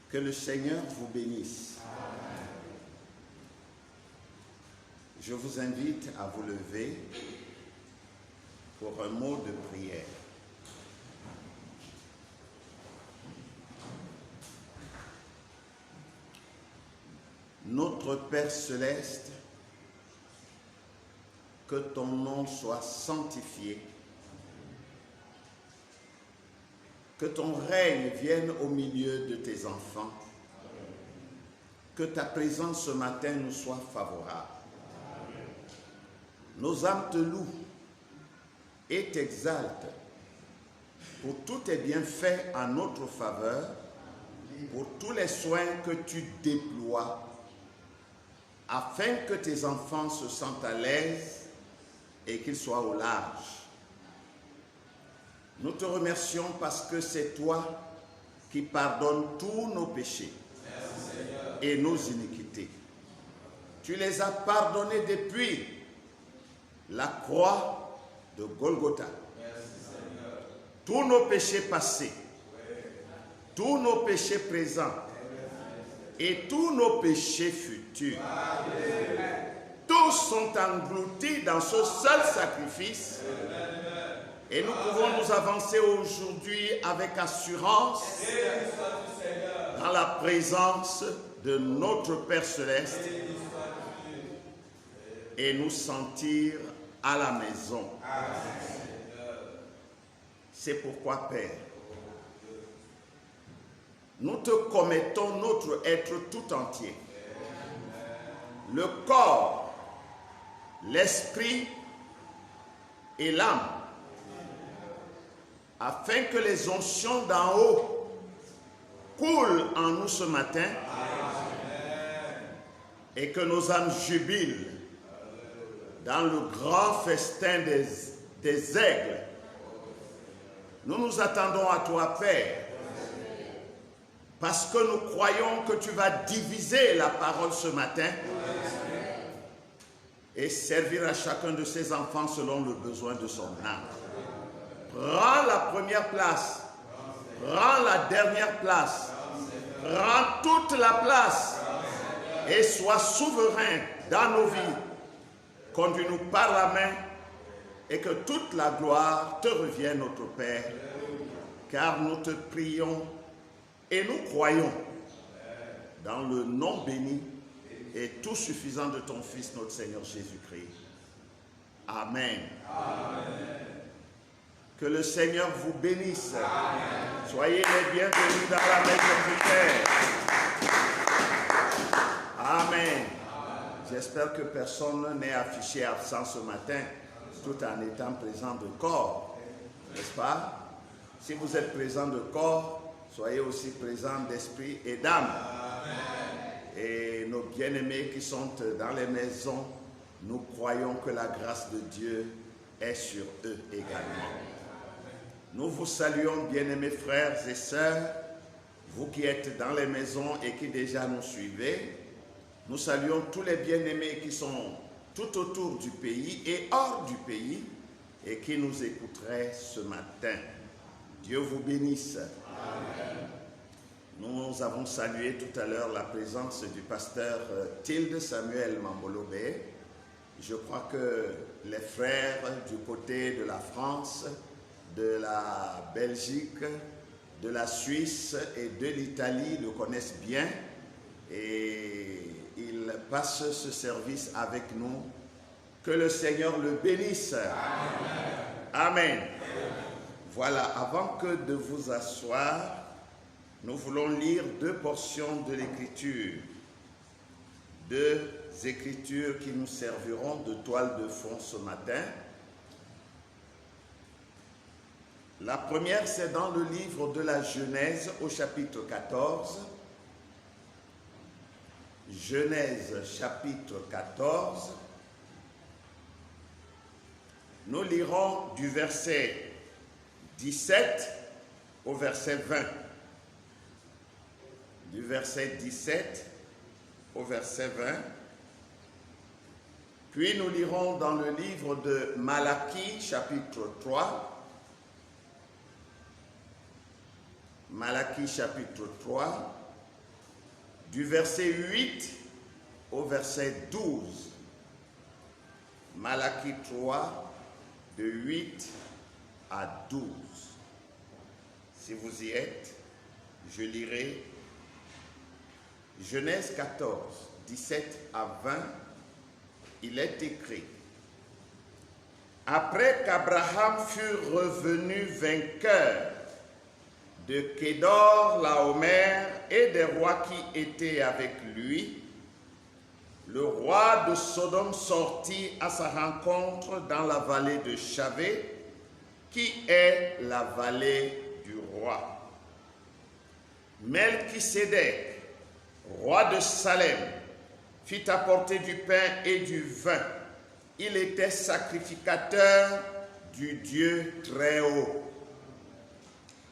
Que le Seigneur vous bénisse. Je vous invite à vous lever pour un mot de prière. Notre Père céleste, que ton nom soit sanctifié, que ton règne vienne au milieu de tes enfants, que ta présence ce matin nous soit favorable. Nos âmes te louent et t'exaltent pour tous tes bienfaits en notre faveur, pour tous les soins que tu déploies, afin que tes enfants se sentent à l'aise et qu'ils soient au large. Nous te remercions parce que c'est toi qui pardonnes tous nos péchés et nos iniquités. Tu les as pardonnés depuis la croix de Golgotha. Tous nos péchés passés, tous nos péchés présents et tous nos péchés futurs. Tous sont engloutis dans ce seul sacrifice. Et nous pouvons nous avancer aujourd'hui avec assurance dans la présence de notre Père Céleste et nous sentir à la maison. C'est pourquoi, Père, nous te commettons notre être tout entier. Le corps, l'esprit et l'âme, afin que les onctions d'en haut coulent en nous ce matin et que nos âmes jubilent dans le grand festin des aigles. Nous nous attendons à toi, Père, parce que nous croyons que tu vas diviser la parole ce matin et servir à chacun de ses enfants selon le besoin de son âme. Prends la première place, prends la dernière place, prends toute la place et sois souverain dans nos vies. Conduis-nous par la main et que toute la gloire te revienne, notre Père, car nous te prions et nous croyons dans le nom béni et tout suffisant de ton Fils, notre Seigneur Jésus-Christ. Amen. Amen. Que le Seigneur vous bénisse. Amen. Soyez les bienvenus dans la maison du Père. Amen. Amen. J'espère que personne n'est affiché absent ce matin, tout en étant présent de corps. N'est-ce pas? Si vous êtes présent de corps, soyez aussi présents d'esprit et d'âme. Et nos bien-aimés qui sont dans les maisons, nous croyons que la grâce de Dieu est sur eux également. Nous vous saluons, bien-aimés frères et sœurs, vous qui êtes dans les maisons et qui déjà nous suivez. Nous saluons tous les bien-aimés qui sont tout autour du pays et hors du pays et qui nous écouteraient ce matin. Dieu vous bénisse. Amen. Nous avons salué tout à l'heure la présence du pasteur Tilde Samuel Mambolobé. Je crois que les frères du côté de la France, de la Belgique, de la Suisse et de l'Italie le connaissent bien et il passe ce service avec nous. Que le Seigneur le bénisse. Amen. Amen. Voilà, avant que de vous asseoir, nous voulons lire deux portions de l'Écriture. Deux Écritures qui nous serviront de toile de fond ce matin. La première, c'est dans le livre de la Genèse au chapitre 14. Genèse chapitre 14. Nous lirons du verset 17 au verset 20. Du verset 17 au verset 20. Puis nous lirons dans le livre de Malachie, chapitre 3. Malachie, chapitre 3, du verset 8 au verset 12. Malachie 3, de 8 à 12. Si vous y êtes, je lirai Genèse 14, 17 à 20. Il est écrit: après qu'Abraham fut revenu vainqueur de Kédor Laomer et des rois qui étaient avec lui, le roi de Sodome sortit à sa rencontre dans la vallée de Chavé, qui est la vallée du roi. Melchisédek, roi de Salem, fit apporter du pain et du vin. Il était sacrificateur du Dieu très haut.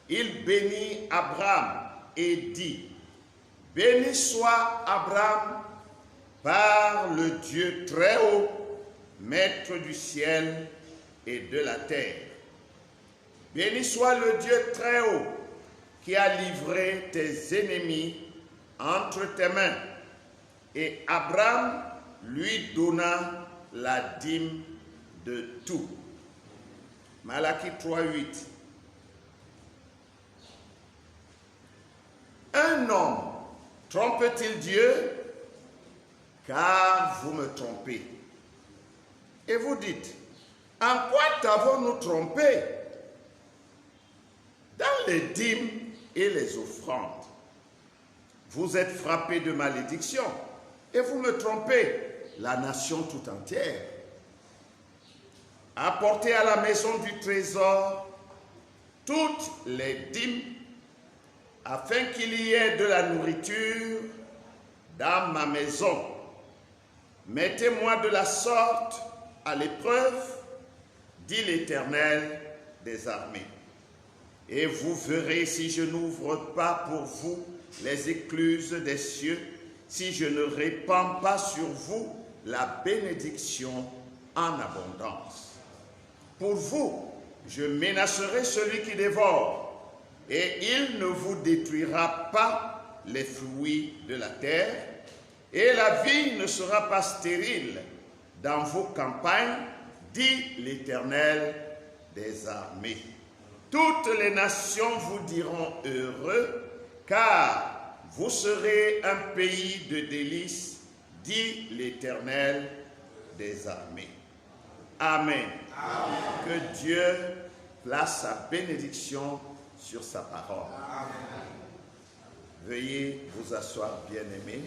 Il bénit Abraham et dit: béni soit Abraham par le Dieu très haut, maître du ciel et de la terre. Béni soit le Dieu très haut, qui a livré tes ennemis entre tes mains. Et Abraham lui donna la dîme de tout. Malachie 3:8. Un homme trompe-t-il Dieu? Car vous me trompez. Et vous dites: en quoi t'avons-nous trompé? Dans les dîmes et les offrandes. Vous êtes frappés de malédiction et vous me trompez, la nation tout entière. Apportez à la maison du trésor toutes les dîmes, afin qu'il y ait de la nourriture dans ma maison. Mettez-moi de la sorte à l'épreuve, dit l'Éternel des armées. Et vous verrez si je n'ouvre pas pour vous les écluses des cieux, si je ne répands pas sur vous la bénédiction en abondance. Pour vous, je menacerai celui qui dévore, et il ne vous détruira pas les fruits de la terre, et la vie ne sera pas stérile dans vos campagnes, dit l'Éternel des armées. Toutes les nations vous diront heureux, car vous serez un pays de délices, dit l'Éternel des armées. Amen. Amen. Que Dieu place sa bénédiction sur sa parole. Amen. Veuillez vous asseoir, bien-aimés.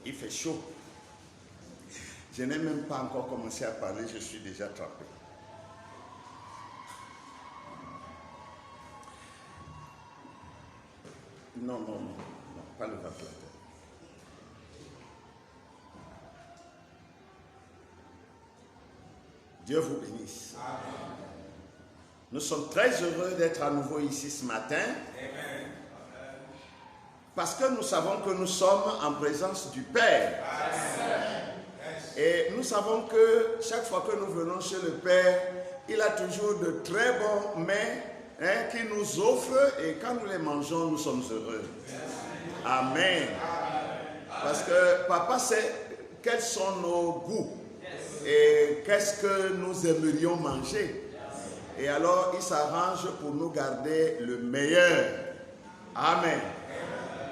Il fait chaud. Je n'ai même pas encore commencé à parler, je suis déjà trempé. Non, pas le ventilateur. Dieu vous bénisse. Amen. Nous sommes très heureux d'être à nouveau ici ce matin. Amen. Parce que nous savons que nous sommes en présence du Père. Et nous savons que chaque fois que nous venons chez le Père, il a toujours de très bons mets qu'il nous offre, et quand nous les mangeons, nous sommes heureux. Amen. Parce que Papa sait quels sont nos goûts et qu'est-ce que nous aimerions manger. Et alors, il s'arrange pour nous garder le meilleur. Amen.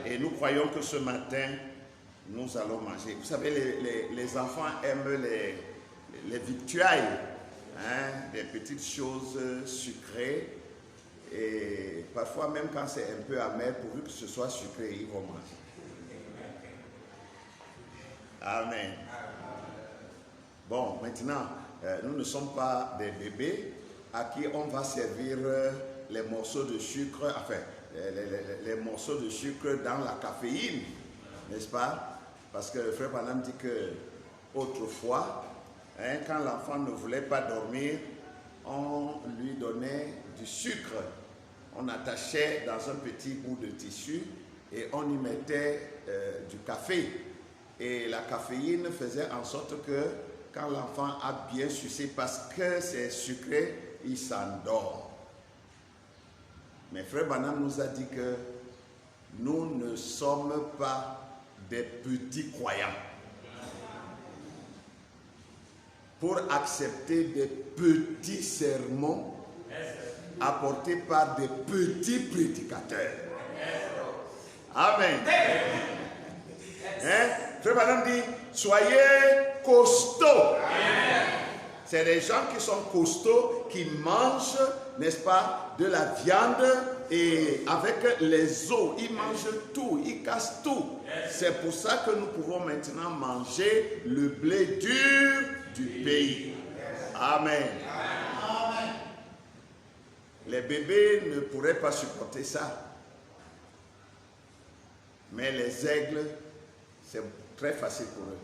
Et nous croyons que ce matin, nous allons manger. Vous savez, les enfants aiment les victuailles, des petites choses sucrées. Et parfois, même quand c'est un peu amer, pourvu que ce soit sucré, ils vont manger. Amen. Bon, maintenant, nous ne sommes pas des bébés à qui on va servir les morceaux de sucre, enfin, les morceaux de sucre dans la caféine, n'est-ce pas? Parce que le frère Branham dit que autrefois, quand l'enfant ne voulait pas dormir, on lui donnait du sucre. On attachait dans un petit bout de tissu et on y mettait du café. Et la caféine faisait en sorte que quand l'enfant a bien sucé, parce que c'est sucré, il s'endort. Mais Frère Branham nous a dit que nous ne sommes pas des petits croyants pour accepter des petits sermons apportés par des petits prédicateurs. Amen. Hein? Frère Branham dit, soyez costauds. C'est des gens qui sont costauds, qui mangent, n'est-ce pas, de la viande et avec les os. Ils mangent tout, ils cassent tout. C'est pour ça que nous pouvons maintenant manger le blé dur du pays. Amen. Les bébés ne pourraient pas supporter ça. Mais les aigles, c'est très facile pour eux.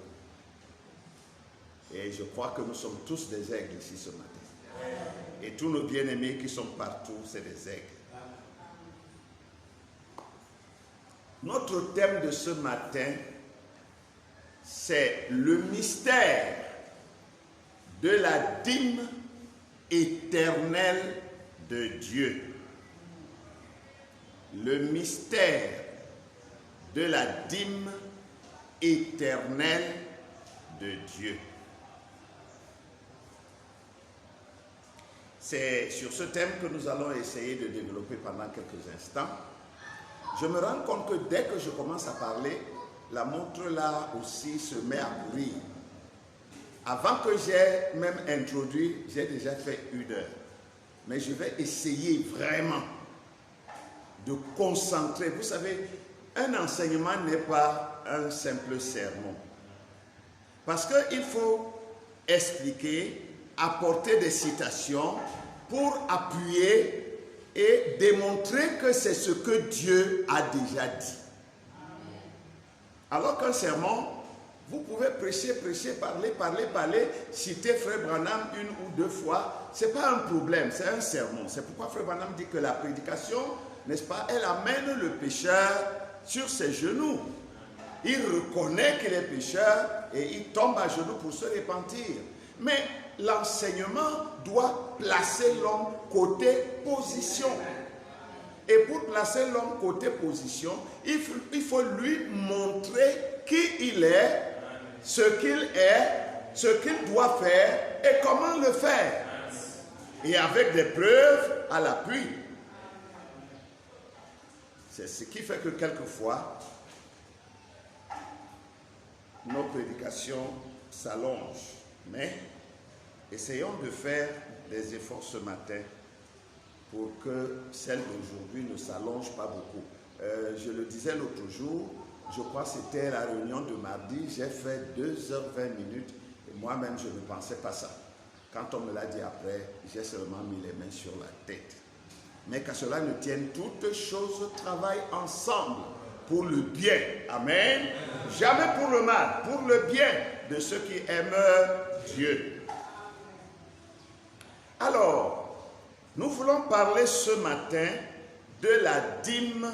Et je crois que nous sommes tous des aigles ici ce matin. Et tous nos bien-aimés qui sont partout, c'est des aigles. Notre thème de ce matin, c'est le mystère de la dîme éternelle de Dieu. Le mystère de la dîme éternelle de Dieu. C'est sur ce thème que nous allons essayer de développer pendant quelques instants. Je me rends compte que dès que je commence à parler, la montre là aussi se met à courir. Avant que j'ai même introduit, j'ai déjà fait 1 heure. Mais je vais essayer vraiment de concentrer. Vous savez, un enseignement n'est pas un simple sermon. Parce qu'il faut expliquer, apporter des citations pour appuyer et démontrer que c'est ce que Dieu a déjà dit. Alors qu'un sermon, vous pouvez prêcher, parler, citer Frère Branham 1 ou 2 fois, ce n'est pas un problème, c'est un sermon. C'est pourquoi Frère Branham dit que la prédication, n'est-ce pas, elle amène le pécheur sur ses genoux. Il reconnaît qu'il est pécheur et il tombe à genoux pour se repentir. Mais l'enseignement doit placer l'homme côté position. Et pour placer l'homme côté position, il faut lui montrer qui il est, ce qu'il doit faire et comment le faire. Et avec des preuves à l'appui. C'est ce qui fait que quelquefois, nos prédications s'allongent. Mais essayons de faire des efforts ce matin pour que celle d'aujourd'hui ne s'allonge pas beaucoup. Je le disais l'autre jour, je crois que c'était la réunion de mardi, j'ai fait 2h20 et moi-même je ne pensais pas ça. Quand on me l'a dit après, j'ai seulement mis les mains sur la tête. Mais qu'à cela ne tienne, toutes choses travaillent ensemble pour le bien. Amen. Jamais pour le mal, pour le bien de ceux qui aiment Dieu. Alors, nous voulons parler ce matin de la dîme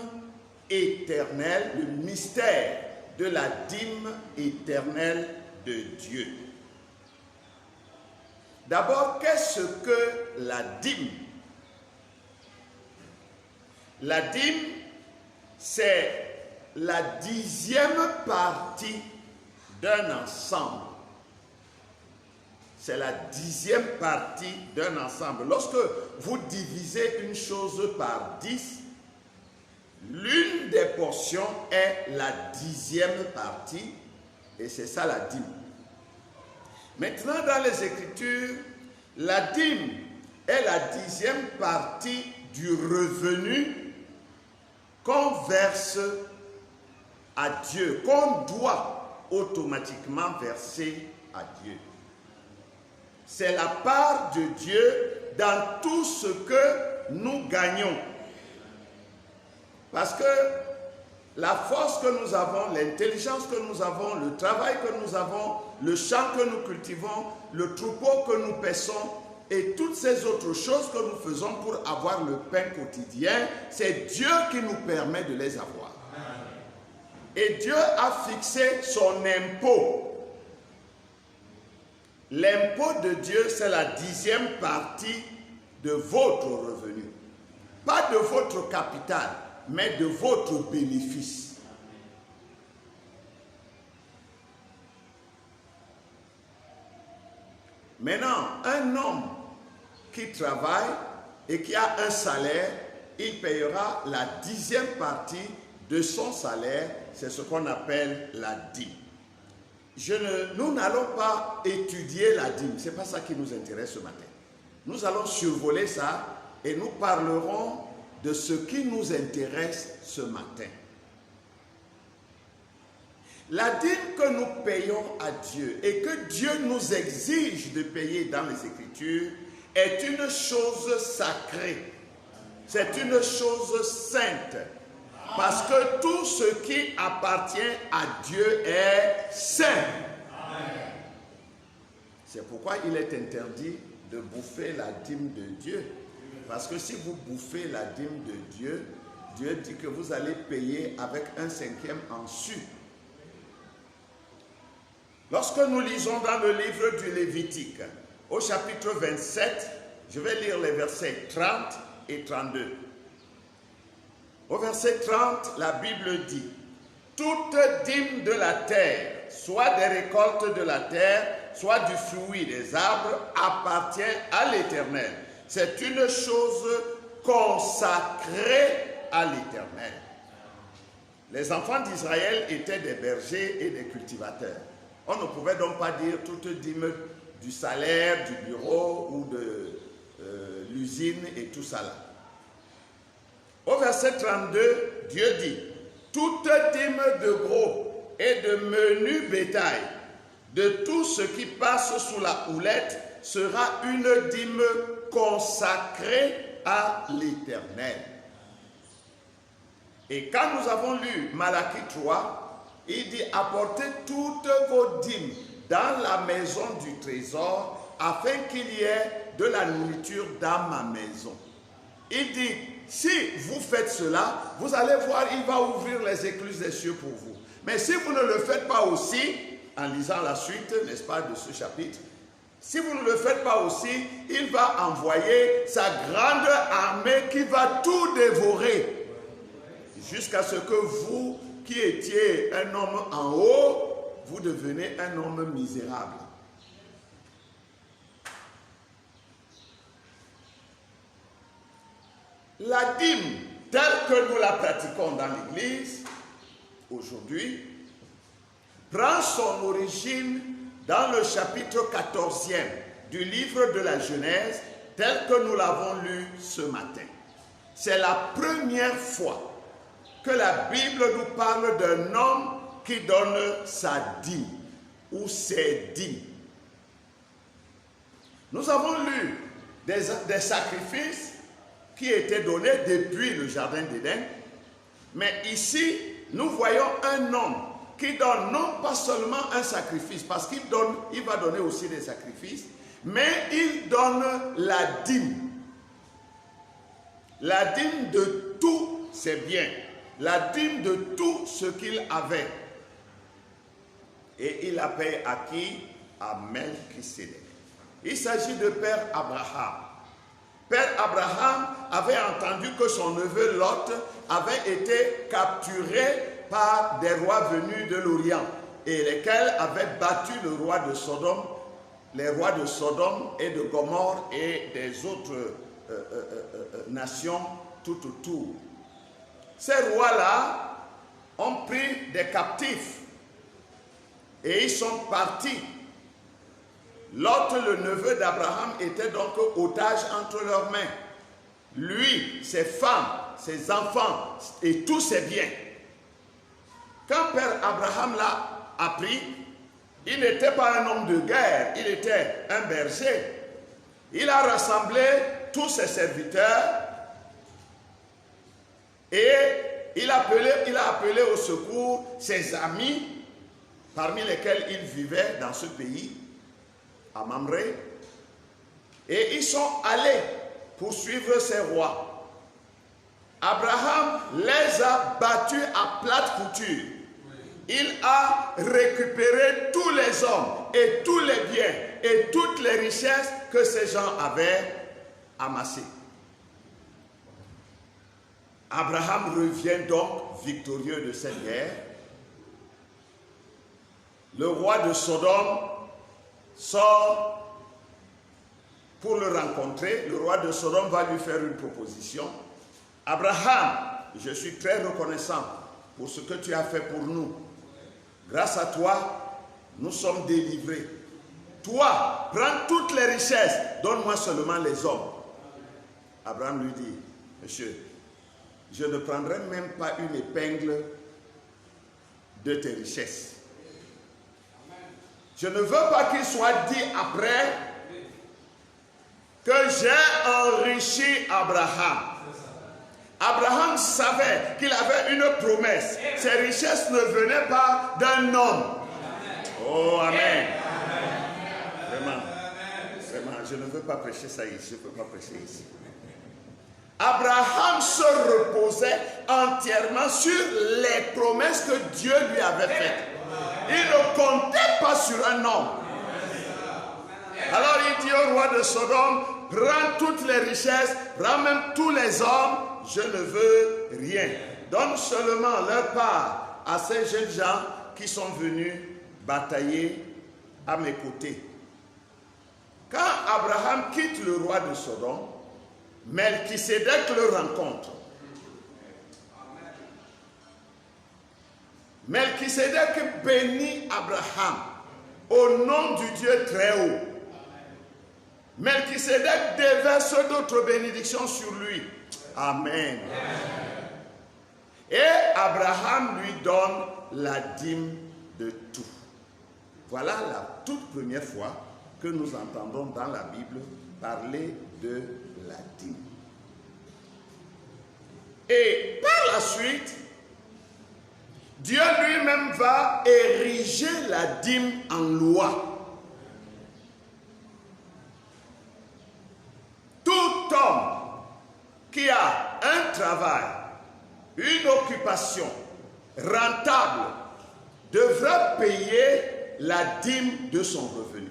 éternelle, le mystère de la dîme éternelle de Dieu. D'abord, qu'est-ce que la dîme? La dîme, c'est la 10e partie d'un ensemble. C'est la 10e partie d'un ensemble. Lorsque vous divisez une chose par 10, l'une des portions est la 10e partie, et c'est ça la dîme. Maintenant, dans les Écritures, la dîme est la 10e partie du revenu qu'on verse à Dieu, qu'on doit automatiquement verser à Dieu. C'est la part de Dieu dans tout ce que nous gagnons. Parce que la force que nous avons, l'intelligence que nous avons, le travail que nous avons, le champ que nous cultivons, le troupeau que nous paissons et toutes ces autres choses que nous faisons pour avoir le pain quotidien, c'est Dieu qui nous permet de les avoir. Et Dieu a fixé son impôt. L'impôt de Dieu, c'est la 10e partie de votre revenu. Pas de votre capital, mais de votre bénéfice. Maintenant, un homme qui travaille et qui a un salaire, il payera la 10e partie de son salaire, c'est ce qu'on appelle la dîme. Nous n'allons pas étudier la dîme, ce n'est pas ça qui nous intéresse ce matin. Nous allons survoler ça et nous parlerons de ce qui nous intéresse ce matin. La dîme que nous payons à Dieu et que Dieu nous exige de payer dans les Écritures est une chose sacrée. C'est une chose sainte. Parce que tout ce qui appartient à Dieu est saint. C'est pourquoi il est interdit de bouffer la dîme de Dieu. Parce que si vous bouffez la dîme de Dieu, Dieu dit que vous allez payer avec un 5e en su. Lorsque nous lisons dans le livre du Lévitique, au chapitre 27, je vais lire les versets 30 et 32. Au verset 30, la Bible dit « Toute dîme de la terre, soit des récoltes de la terre, soit du fruit des arbres, appartient à l'Éternel. C'est une chose consacrée à l'Éternel. » Les enfants d'Israël étaient des bergers et des cultivateurs. On ne pouvait donc pas dire toute dîme du salaire, du bureau ou de l'usine et tout ça là. Au verset 32, Dieu dit « Toute dîme de gros et de menu bétail, de tout ce qui passe sous la houlette, sera une dîme consacrée à l'Éternel. » Et quand nous avons lu Malachie 3, il dit « Apportez toutes vos dîmes dans la maison du trésor, afin qu'il y ait de la nourriture dans ma maison. » Il dit, si vous faites cela, vous allez voir, il va ouvrir les écluses des cieux pour vous. Mais si vous ne le faites pas aussi, en lisant la suite, n'est-ce pas, de ce chapitre, si vous ne le faites pas aussi, il va envoyer sa grande armée qui va tout dévorer. Jusqu'à ce que vous, qui étiez un homme en haut, vous devenez un homme misérable. La dîme, telle que nous la pratiquons dans l'Église, aujourd'hui, prend son origine dans le chapitre 14e du livre de la Genèse, tel que nous l'avons lu ce matin. C'est la première fois que la Bible nous parle d'un homme qui donne sa dîme ou ses dîmes. Nous avons lu des sacrifices qui étaient donnés depuis le jardin d'Éden, mais ici, nous voyons un homme qui donne non pas seulement un sacrifice, parce qu'il va donner aussi des sacrifices, mais il donne la dîme. La dîme de tous ses biens, la dîme de tout ce qu'il avait. Et il la paye à qui? À Melchisédek. Il s'agit de Père Abraham. Père Abraham avait entendu que son neveu Lot avait été capturé par des rois venus de l'Orient et lesquels avaient battu le roi de Sodome, les rois de Sodome et de Gomorrhe et des autres nations tout autour. Ces rois-là ont pris des captifs et ils sont partis. Lot, le neveu d'Abraham, était donc otage entre leurs mains. Lui, ses femmes, ses enfants et tous ses biens. Quand Père Abraham l'a appris, il n'était pas un homme de guerre, il était un berger. Il a rassemblé tous ses serviteurs et il a appelé au secours ses amis, parmi lesquels il vivait dans ce pays, à Mamré, et ils sont allés poursuivre ces rois. Abraham les a battus à plate couture. il a récupéré tous les hommes et tous les biens et toutes les richesses que ces gens avaient amassées. Abraham revient donc victorieux de cette guerre. Le roi de Sodome sort pour le rencontrer. Le roi de Sodome va lui faire une proposition. Abraham, je suis très reconnaissant pour ce que tu as fait pour nous. Grâce à toi, nous sommes délivrés. Toi, prends toutes les richesses, donne-moi seulement les hommes. Abraham lui dit, monsieur, je ne prendrai même pas une épingle de tes richesses. Je ne veux pas qu'il soit dit après que j'ai enrichi Abraham. Abraham savait qu'il avait une promesse. Ses richesses ne venaient pas d'un homme. Oh, amen. Vraiment, je ne veux pas prêcher ça ici. Je ne peux pas prêcher ici. Abraham se reposait entièrement sur les promesses que Dieu lui avait faites. Il ne comptait pas sur un homme. Alors il dit au roi de Sodome, prends toutes les richesses, prends même tous les hommes, je ne veux rien. Donne seulement leur part à ces jeunes gens qui sont venus batailler à mes côtés. Quand Abraham quitte le roi de Sodome, Melchisédek le rencontre. Melchisédek bénit Abraham au nom du Dieu très haut. Melchisédek déverse d'autres bénédictions sur lui. Amen. Et Abraham lui donne la dîme de tout. Voilà la toute première fois que nous entendons dans la Bible parler de la dîme. Et par la suite, Dieu lui-même va ériger la dîme en loi. Tout homme qui a un travail, une occupation rentable, devra payer la dîme de son revenu.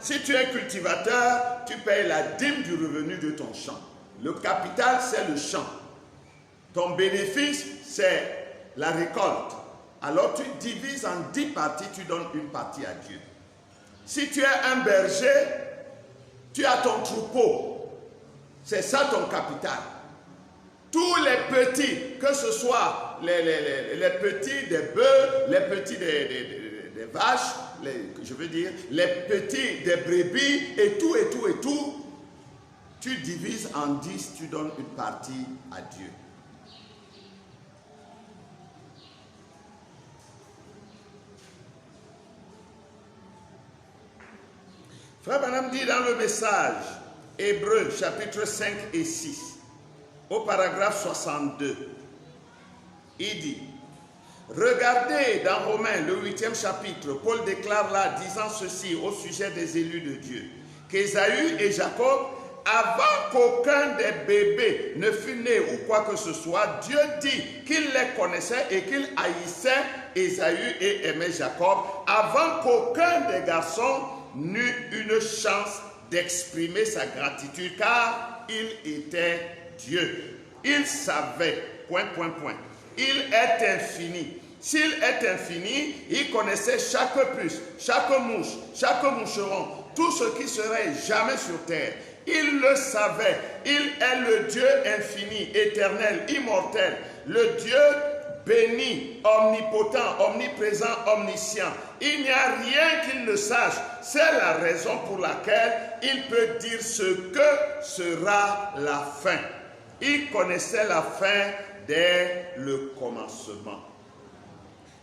Si tu es cultivateur, tu payes la dîme du revenu de ton champ. Le capital, c'est le champ. Ton bénéfice, c'est la récolte. Alors tu divises en 10 parties, tu donnes une partie à Dieu. Si tu es un berger, tu as ton troupeau. C'est ça ton capital. Tous les petits, que ce soit les petits des bœufs, les petits des vaches, les petits des brebis, et tout, tu divises en 10, tu donnes une partie à Dieu. Frère Branham dit dans le message, Hébreux chapitre 5 et 6, au paragraphe 62, il dit, regardez dans Romains le 8e chapitre, Paul déclare là, disant ceci au sujet des élus de Dieu, qu'Ésaü et Jacob, avant qu'aucun des bébés ne fût né ou quoi que ce soit, Dieu dit qu'il les connaissait et qu'il haïssait Ésaü et aimait Jacob, avant qu'aucun des garçons n'eut une chance d'exprimer sa gratitude, car il était Dieu. Il savait, ... Il est infini. S'il est infini, il connaissait chaque puce, chaque mouche, chaque moucheron, tout ce qui serait jamais sur terre. Il le savait. Il est le Dieu infini, éternel, immortel, le Dieu béni, omnipotent, omniprésent, omniscient. Il n'y a rien qu'il ne sache. C'est la raison pour laquelle il peut dire ce que sera la fin. Il connaissait la fin dès le commencement.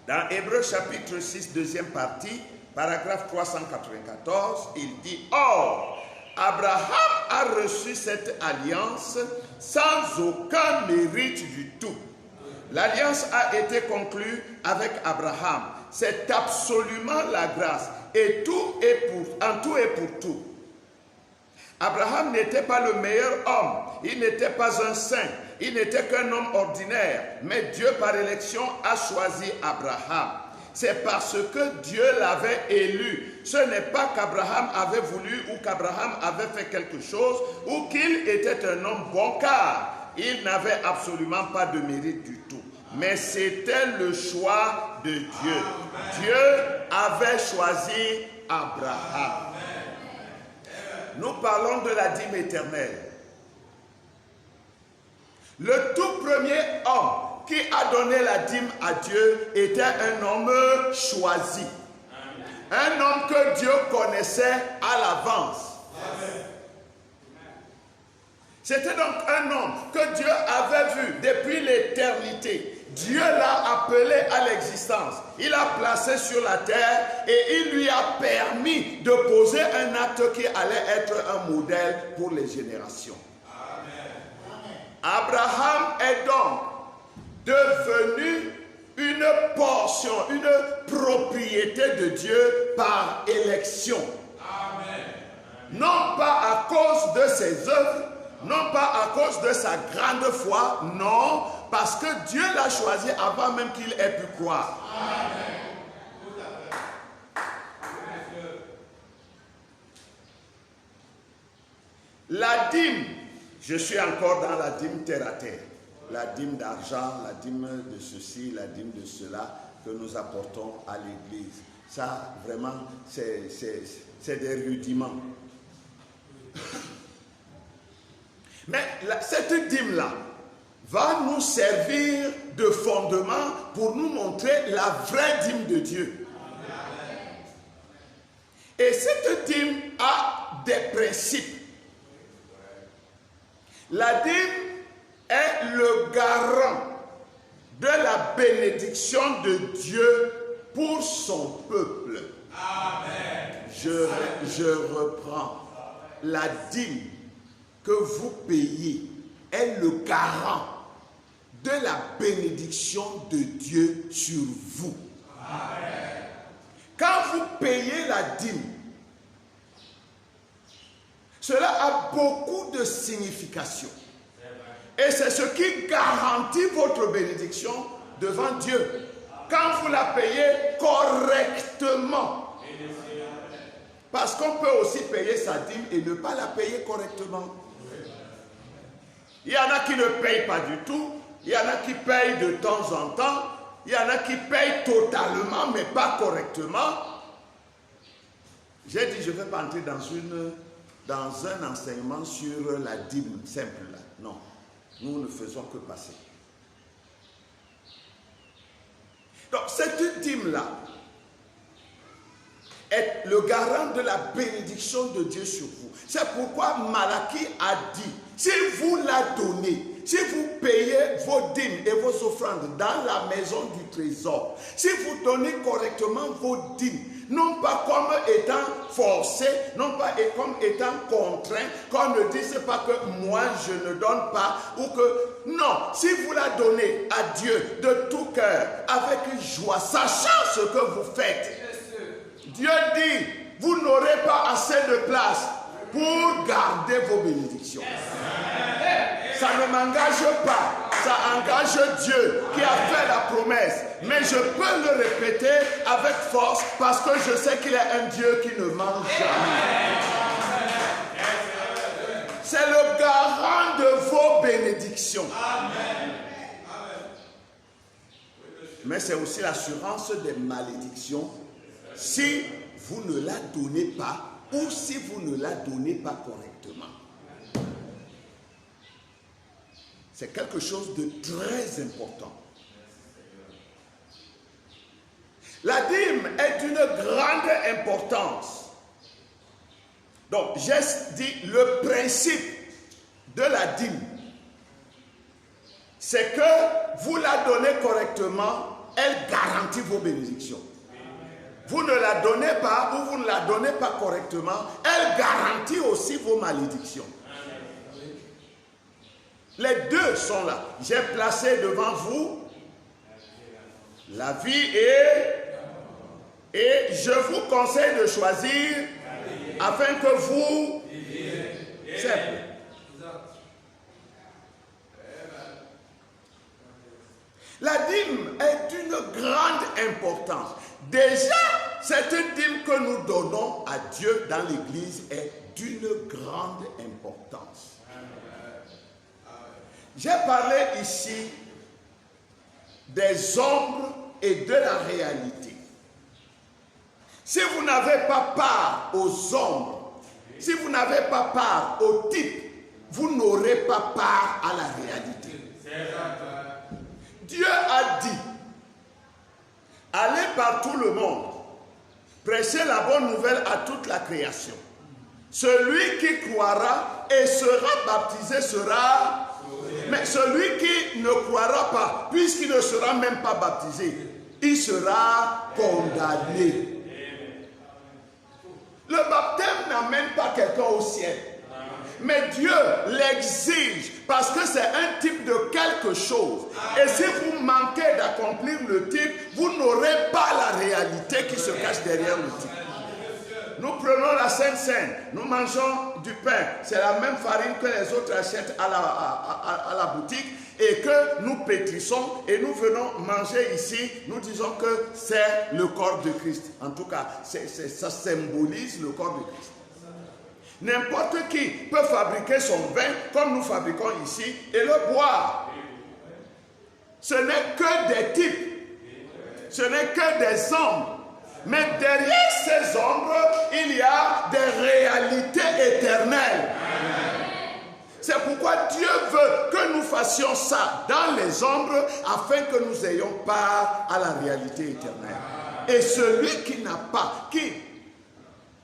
Dans Hébreux chapitre 6, deuxième partie, paragraphe 394, il dit, or, Abraham a reçu cette alliance sans aucun mérite du tout. L'alliance a été conclue avec Abraham. C'est absolument la grâce. Et tout est en tout et pour tout. Abraham n'était pas le meilleur homme. Il n'était pas un saint. Il n'était qu'un homme ordinaire. Mais Dieu, par élection, a choisi Abraham. c'est parce que Dieu l'avait élu. Ce n'est pas qu'Abraham avait voulu ou qu'Abraham avait fait quelque chose ou qu'il était un homme bon, car il n'avait absolument pas de mérite du tout. Mais c'était le choix de Dieu. Amen. Dieu avait choisi Abraham. Amen. Nous parlons de la dîme éternelle. Le tout premier homme qui a donné la dîme à Dieu était un homme choisi. Amen. Un homme que Dieu connaissait à l'avance. Amen. C'était donc un homme que Dieu avait vu depuis l'éternité. Dieu l'a appelé à l'existence. Il l'a placé sur la terre et il lui a permis de poser un acte qui allait être un modèle pour les générations. Amen. Abraham est donc devenu une portion, une propriété de Dieu par élection. Amen. Non pas à cause de ses œuvres, non pas à cause de sa grande foi, non, parce que Dieu l'a choisi avant même qu'il ait pu croire. Amen. La dîme, je suis encore dans la dîme terre à terre. La dîme d'argent, la dîme de ceci, la dîme de cela que nous apportons à l'église. Ça, vraiment, c'est des rudiments. Mais cette dîme-là va nous servir de fondement pour nous montrer la vraie dîme de Dieu. Et cette dîme a des principes. La dîme est le garant de la bénédiction de Dieu pour son peuple. Amen. Je reprends. La dîme que vous payez est le garant de la bénédiction de Dieu sur vous. Amen. Quand vous payez la dîme, cela a beaucoup de signification. Et c'est ce qui garantit votre bénédiction devant Dieu. Quand vous la payez correctement. Parce qu'on peut aussi payer sa dîme et ne pas la payer correctement. Il y en a qui ne payent pas du tout. Il y en a qui payent de temps en temps. Il y en a qui payent totalement, mais pas correctement. J'ai dit, je ne vais pas entrer dans un enseignement sur la dîme simple. Là. Non, nous ne faisons que passer. Donc, cette dîme-là est le garant de la bénédiction de Dieu sur vous. C'est pourquoi Malachie a dit, si vous la donnez, si vous payez vos dîmes et vos offrandes dans la maison du trésor, si vous donnez correctement vos dîmes, non pas comme étant forcé, non pas comme étant contraint, qu'on ne dise pas que moi je ne donne pas, ou que non, si vous la donnez à Dieu de tout cœur, avec joie, sachant ce que vous faites, Dieu dit, vous n'aurez pas assez de place pour garder vos bénédictions. Ça ne m'engage pas, ça engage Dieu qui a fait la promesse. Mais je peux le répéter avec force parce que je sais qu'il est un Dieu qui ne ment jamais. C'est le garant de vos bénédictions. Mais c'est aussi l'assurance des malédictions si vous ne la donnez pas ou si vous ne la donnez pas correctement. C'est quelque chose de très important. La dîme est d'une grande importance. Donc, j'ai dit le principe de la dîme, c'est que vous la donnez correctement, elle garantit vos bénédictions. Vous ne la donnez pas ou vous ne la donnez pas correctement, elle garantit aussi vos malédictions. Les deux sont là. J'ai placé devant vous la vie et je vous conseille de choisir afin que vous... Simple. La dîme est d'une grande importance. Déjà, cette dîme que nous donnons à Dieu dans l'Église est d'une grande importance. J'ai parlé ici des ombres et de la réalité. Si vous n'avez pas part aux ombres, si vous n'avez pas part au type, vous n'aurez pas part à la réalité. Dieu a dit, allez par tout le monde, prêchez la bonne nouvelle à toute la création. Celui qui croira et sera baptisé sera... Mais celui qui ne croira pas, puisqu'il ne sera même pas baptisé, il sera condamné. Le baptême n'amène pas quelqu'un au ciel. Mais Dieu l'exige parce que c'est un type de quelque chose. Et si vous manquez d'accomplir le type, vous n'aurez pas la réalité qui se cache derrière le type. Nous prenons la Sainte Seine, nous mangeons du pain. C'est la même farine que les autres achètent à la boutique et que nous pétrissons et nous venons manger ici. Nous disons que c'est le corps de Christ. En tout cas, ça symbolise le corps de Christ. N'importe qui peut fabriquer son vin comme nous fabriquons ici et le boire. Ce n'est que des types. Ce n'est que des ombres. Mais derrière ces ombres, il y a des réalités éternelles. C'est pourquoi Dieu veut que nous fassions ça dans les ombres afin que nous ayons part à la réalité éternelle. Et celui qui n'a pas, qui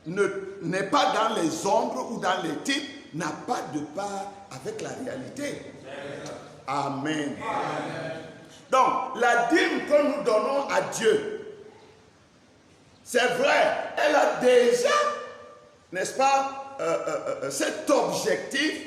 n'est pas dans les ombres ou dans les types, n'a pas de part avec la réalité. Amen. Donc, la dîme que nous donnons à Dieu, c'est vrai, elle a déjà, n'est-ce pas, cet objectif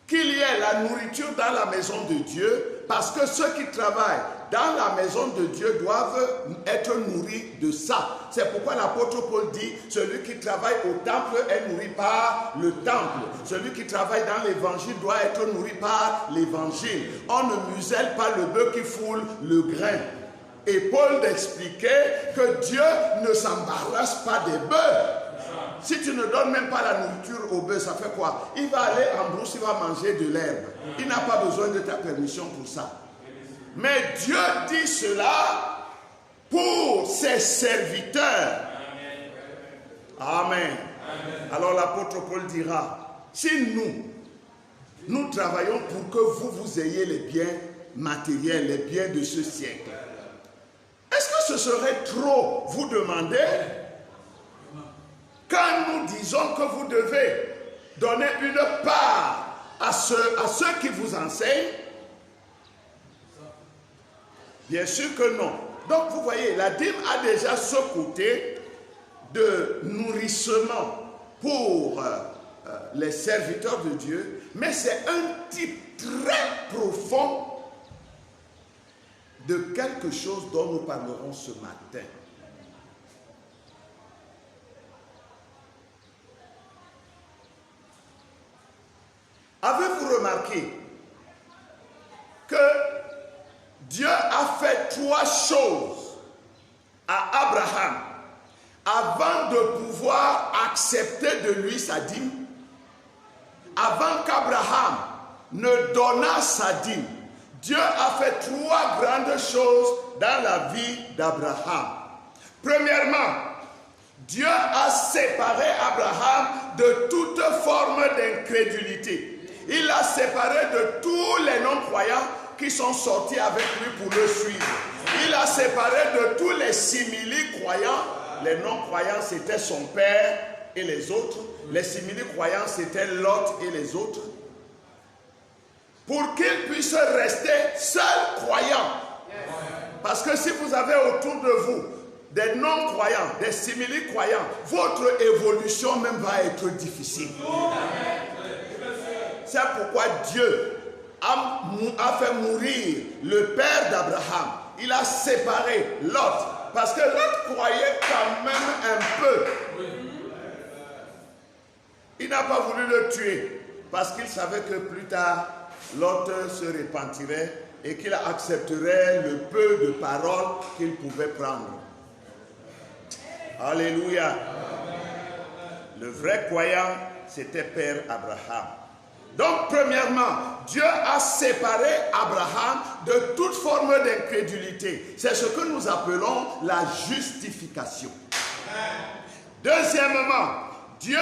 qu'il y ait la nourriture dans la maison de Dieu, parce que ceux qui travaillent dans la maison de Dieu doivent être nourris de ça. C'est pourquoi l'apôtre Paul dit, celui qui travaille au temple est nourri par le temple. Celui qui travaille dans l'évangile doit être nourri par l'évangile. On ne muselle pas le bœuf qui foule le grain. Et Paul expliquait que Dieu ne s'embarrasse pas des bœufs. Si tu ne donnes même pas la nourriture au bœuf, ça fait quoi? Il va aller en brousse, il va manger de l'herbe. Il n'a pas besoin de ta permission pour ça. Mais Dieu dit cela pour ses serviteurs. Amen. Alors l'apôtre Paul dira, si nous travaillons pour que vous ayez les biens matériels, les biens de ce siècle, est-ce que ce serait trop vous demander quand nous disons que vous devez donner une part à ceux qui vous enseignent? Bien sûr que non. Donc vous voyez, la dîme a déjà ce côté de nourrissement pour les serviteurs de Dieu, mais c'est un type très profond de quelque chose dont nous parlerons ce matin. Avez-vous remarqué que Dieu a fait 3 choses à Abraham avant de pouvoir accepter de lui sa dîme? Avant qu'Abraham ne donnât sa dîme, Dieu a fait 3 grandes choses dans la vie d'Abraham. Premièrement, Dieu a séparé Abraham de toute forme d'incrédulité. Il l'a séparé de tous les non-croyants qui sont sortis avec lui pour le suivre. Il l'a séparé de tous les simili-croyants. Les non-croyants, c'était son père et les autres. Les simili-croyants, c'était Lot et les autres. Pour qu'ils puissent rester seuls croyants. Parce que si vous avez autour de vous des non-croyants, des simili-croyants, votre évolution même va être difficile. C'est pourquoi Dieu a fait mourir le père d'Abraham. Il a séparé Lot. Parce que Lot croyait quand même un peu. Il n'a pas voulu le tuer. Parce qu'il savait que plus tard, Lot se repentirait et qu'il accepterait le peu de paroles qu'il pouvait prendre. Alléluia. Le vrai croyant, c'était Père Abraham. Donc, premièrement, Dieu a séparé Abraham de toute forme d'incrédulité. C'est ce que nous appelons la justification. Deuxièmement, Dieu...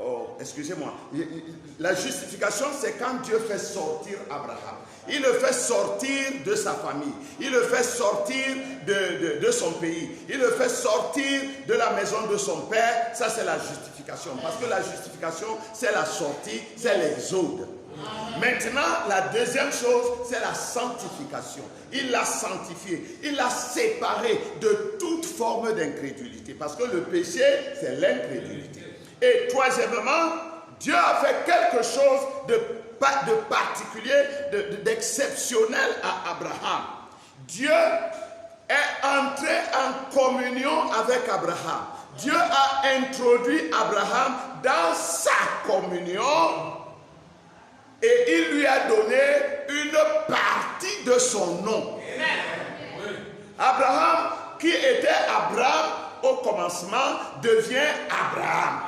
Oh, excusez-moi. La justification, c'est quand Dieu fait sortir Abraham. Il le fait sortir de sa famille. Il le fait sortir de son pays. Il le fait sortir de la maison de son père. Ça, c'est la justification. Parce que la justification, c'est la sortie, c'est l'exode. Maintenant, la deuxième chose, c'est la sanctification. Il l'a sanctifié. Il l'a séparé de toute forme d'incrédulité. Parce que le péché, c'est l'incrédulité. Et troisièmement, Dieu a fait quelque chose de particulier, d'exceptionnel à Abraham. Dieu est entré en communion avec Abraham. Dieu a introduit Abraham dans sa communion et il lui a donné une partie de son nom. Abraham, qui était Abraham au commencement, devient Abraham.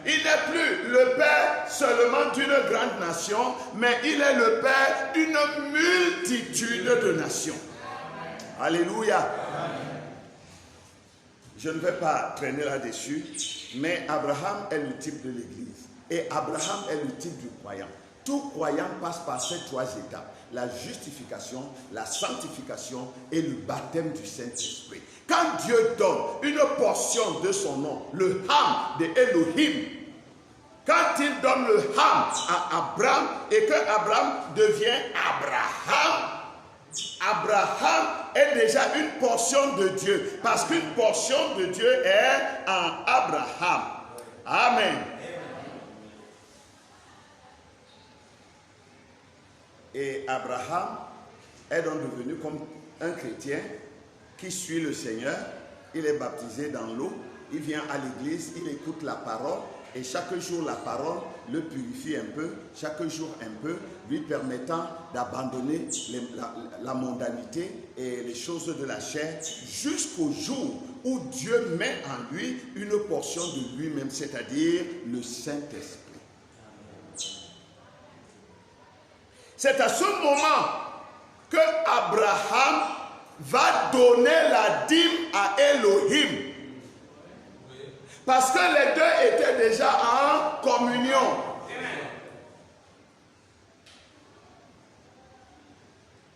Il n'est plus le père seulement d'une grande nation, mais il est le père d'une multitude de nations. Alléluia. Je ne vais pas traîner là-dessus, mais Abraham est le type de l'Église. Et Abraham est le type du croyant. Tout croyant passe par ces trois étapes. La justification, la sanctification et le baptême du Saint-Esprit. Quand Dieu donne une portion de son nom, le Ham de Elohim, quand il donne le Ham à Abraham et que Abraham devient Abraham, Abraham est déjà une portion de Dieu. Parce qu'une portion de Dieu est en Abraham. Amen. Et Abraham est donc devenu comme un chrétien qui suit le Seigneur. Il est baptisé dans l'eau, il vient à l'église, il écoute la parole et chaque jour la parole le purifie un peu, chaque jour un peu, lui permettant d'abandonner la mondanité et les choses de la chair jusqu'au jour où Dieu met en lui une portion de lui-même, c'est-à-dire le Saint-Esprit. C'est à ce moment que Abraham va donner la dîme à Elohim. Parce que les deux étaient déjà en communion.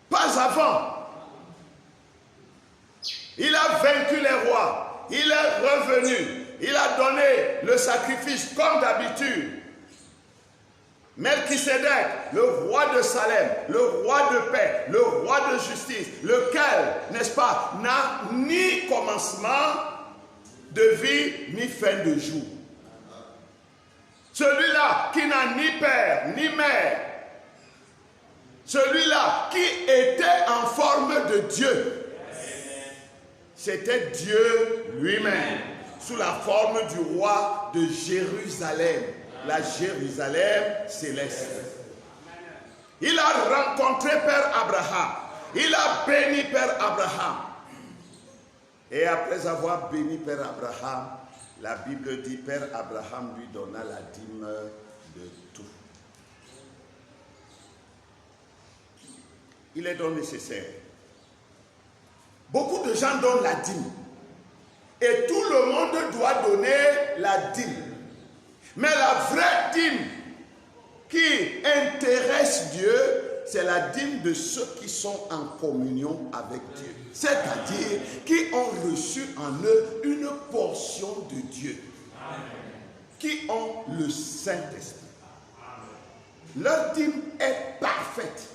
Pas avant. Il a vaincu les rois. Il est revenu. Il a donné le sacrifice comme d'habitude. Melchisédek, le roi de Salem, le roi de paix, le roi de justice, lequel, n'est-ce pas, n'a ni commencement de vie, ni fin de jour. Celui-là qui n'a ni père, ni mère. Celui-là qui était en forme de Dieu. C'était Dieu lui-même, sous la forme du roi de Jérusalem. La Jérusalem céleste. Il a rencontré Père Abraham. Il a béni Père Abraham. Et après avoir béni Père Abraham, la Bible dit Père Abraham lui donna la dîme de tout. Il est donc nécessaire. Beaucoup de gens donnent la dîme. Et tout le monde doit donner la dîme. Mais la vraie dîme qui intéresse Dieu, c'est la dîme de ceux qui sont en communion avec Dieu. C'est-à-dire qui ont reçu en eux une portion de Dieu. Qui ont le Saint-Esprit. Leur dîme est parfaite.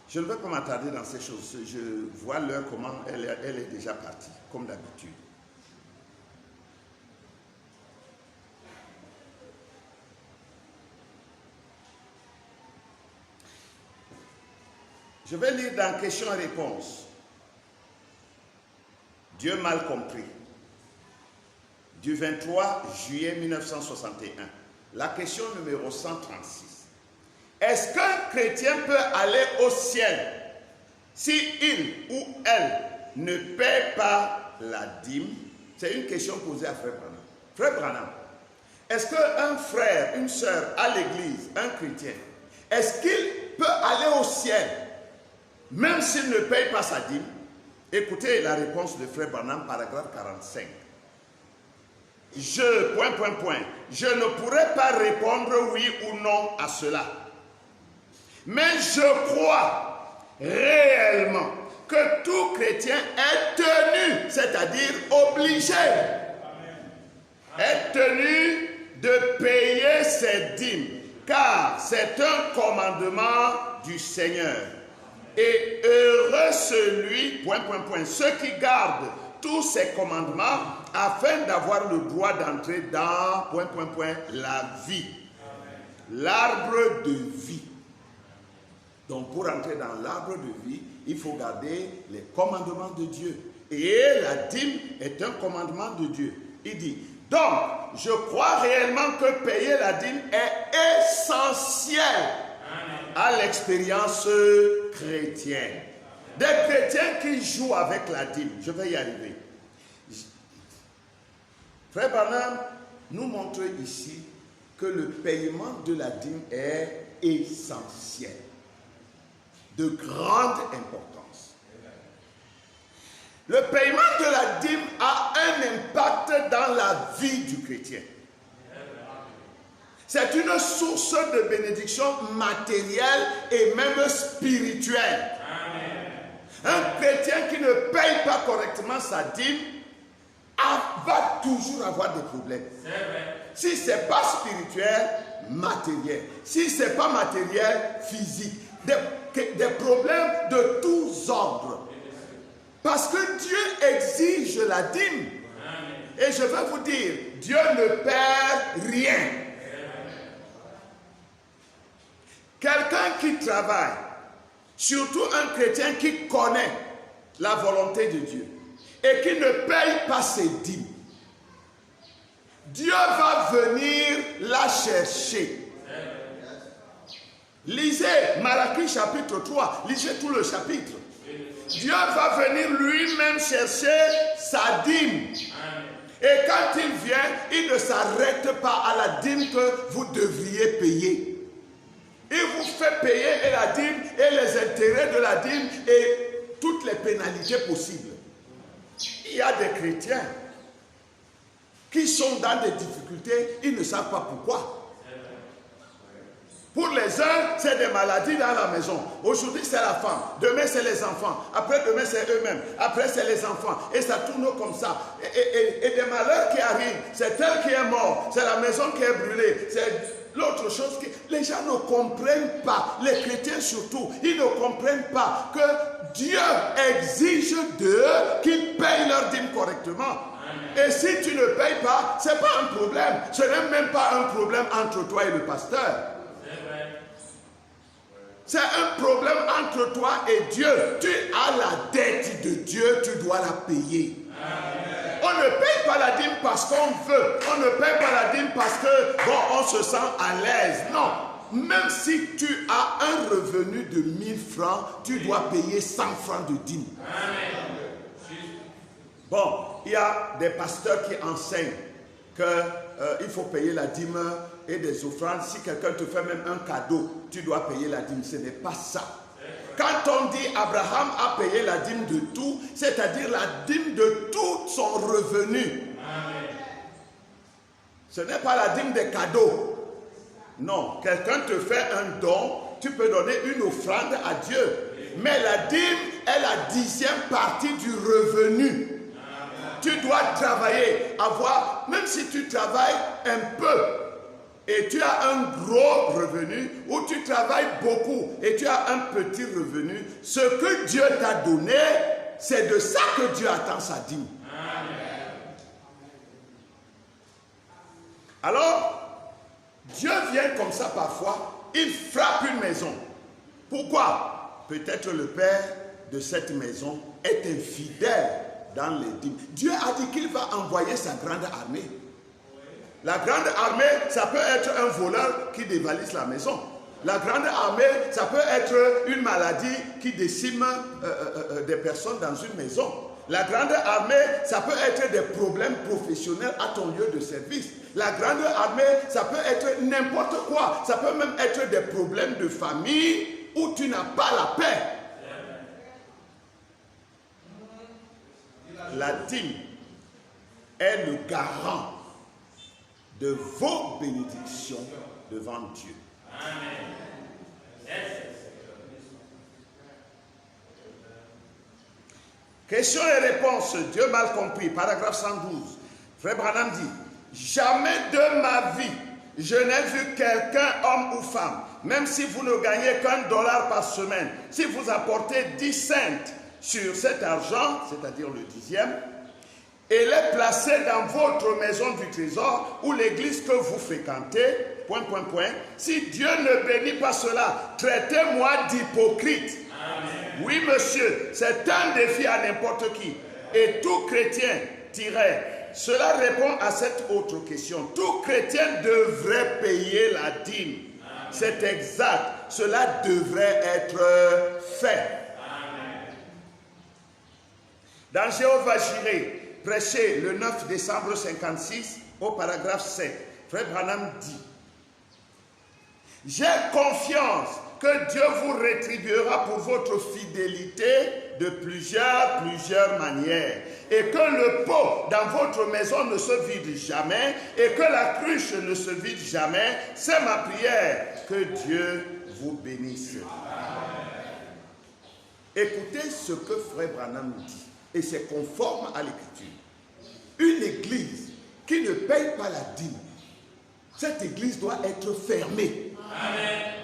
Je ne vais pas m'attarder dans ces choses. Je vois l'heure, comment elle est déjà partie, comme d'habitude. Je vais lire dans questions et réponses. Dieu mal compris. Du 23 juillet 1961. La question numéro 136. Est-ce qu'un chrétien peut aller au ciel si il ou elle ne paie pas la dîme? C'est une question posée à Frère Branham. Frère Branham, est-ce qu'un frère, une sœur à l'église, un chrétien, est-ce qu'il peut aller au ciel même s'il ne paye pas sa dîme? Écoutez la réponse de Frère Branham, paragraphe 45. Je ne pourrais pas répondre oui ou non à cela. Mais je crois réellement que tout chrétien est tenu, c'est-à-dire obligé, est tenu de payer ses dîmes, car c'est un commandement du Seigneur. Et heureux celui, ceux qui gardent tous ces commandements afin d'avoir le droit d'entrer dans, la vie. L'arbre de vie. Donc pour entrer dans l'arbre de vie, il faut garder les commandements de Dieu. Et la dîme est un commandement de Dieu. Il dit, donc je crois réellement que payer la dîme est essentiel à l'expérience chrétienne. Des chrétiens qui jouent avec la dîme, je vais y arriver. Frère Branham nous montre ici que le paiement de la dîme est essentiel, de grande importance. Le paiement de la dîme a un impact dans la vie du chrétien. C'est une source de bénédiction matérielle et même spirituelle. Un chrétien qui ne paye pas correctement sa dîme va toujours avoir des problèmes. Si ce n'est pas spirituel, matériel. Si ce n'est pas matériel, physique. Des problèmes de tous ordres. Parce que Dieu exige la dîme. Et je vais vous dire, Dieu ne perd rien. Quelqu'un qui travaille, surtout un chrétien qui connaît la volonté de Dieu et qui ne paye pas ses dîmes, Dieu va venir la chercher. Lisez Malachie chapitre 3, lisez tout le chapitre. Dieu va venir lui-même chercher sa dîme. Et quand il vient, il ne s'arrête pas à la dîme que vous devriez payer. Il vous fait payer la dîme et les intérêts de la dîme et toutes les pénalités possibles. Il y a des chrétiens qui sont dans des difficultés, ils ne savent pas pourquoi. Pour les uns, c'est des maladies dans la maison. Aujourd'hui, c'est la femme. Demain, c'est les enfants. Après-demain, c'est eux-mêmes. Après, c'est les enfants. Et ça tourne comme ça. Et des malheurs qui arrivent. C'est elle qui est morte. C'est la maison qui est brûlée. C'est l'autre chose que les gens ne comprennent pas. Les chrétiens surtout, ils ne comprennent pas que Dieu exige d'eux qu'ils payent leur dîme correctement. Et si tu ne payes pas, ce n'est pas un problème. Ce n'est même pas un problème entre toi et le pasteur. C'est un problème entre toi et Dieu. Tu as la dette de Dieu, tu dois la payer. Amen. On ne paye pas la dîme parce qu'on veut. On ne paye pas la dîme parce que, on se sent à l'aise. Non. Même si tu as un revenu de 1000 francs, tu dois payer 100 francs de dîme. Amen. Bon, il y a des pasteurs qui enseignent qu'il faut payer la dîme et des offrandes. Si quelqu'un te fait même un cadeau, tu dois payer la dîme. Ce n'est pas ça. Quand on dit Abraham a payé la dîme de tout, c'est-à-dire la dîme de tout son revenu. Amen. Ce n'est pas la dîme des cadeaux. Non, quelqu'un te fait un don, tu peux donner une offrande à Dieu. Mais la dîme est la 10e partie du revenu. Tu dois travailler, même si tu travailles un peu et tu as un gros revenu, ou tu travailles beaucoup et tu as un petit revenu, ce que Dieu t'a donné, c'est de ça que Dieu attend sa dîme. Amen. Alors, Dieu vient comme ça parfois, il frappe une maison. Pourquoi? Peut-être le père de cette maison est infidèle dans les dîmes. Dieu a dit qu'il va envoyer sa grande armée. La grande armée, ça peut être un voleur qui dévalise la maison. La grande armée, ça peut être une maladie qui décime des personnes dans une maison. La grande armée, ça peut être des problèmes professionnels à ton lieu de service. La grande armée, ça peut être n'importe quoi. Ça peut même être des problèmes de famille où tu n'as pas la paix. La dîme est le garant de vos bénédictions devant Dieu. Amen. Questions et réponses. Dieu mal compris. Paragraphe 112. Frère Branham dit: jamais de ma vie, je n'ai vu quelqu'un, homme ou femme, même si vous ne gagnez qu'$1 par semaine, si vous apportez 10 cents sur cet argent, c'est-à-dire le 10e, et les placer dans votre maison du trésor ou l'église que vous fréquentez, ... Si Dieu ne bénit pas cela, traitez-moi d'hypocrite. Amen. Oui, monsieur, c'est un défi à n'importe qui. Et tout chrétien, cela répond à cette autre question. Tout chrétien devrait payer la dîme. Amen. C'est exact. Cela devrait être fait. Amen. Dans Jéhovah Jireh, prêché le 9 décembre 1956, au paragraphe 7, Frère Branham dit: j'ai confiance que Dieu vous rétribuera pour votre fidélité de plusieurs manières, et que le pot dans votre maison ne se vide jamais, et que la cruche ne se vide jamais. C'est ma prière. Que Dieu vous bénisse. Écoutez ce que Frère Branham dit, et c'est conforme à l'écriture. Une église qui ne paye pas la dîme, cette église doit être fermée. Amen.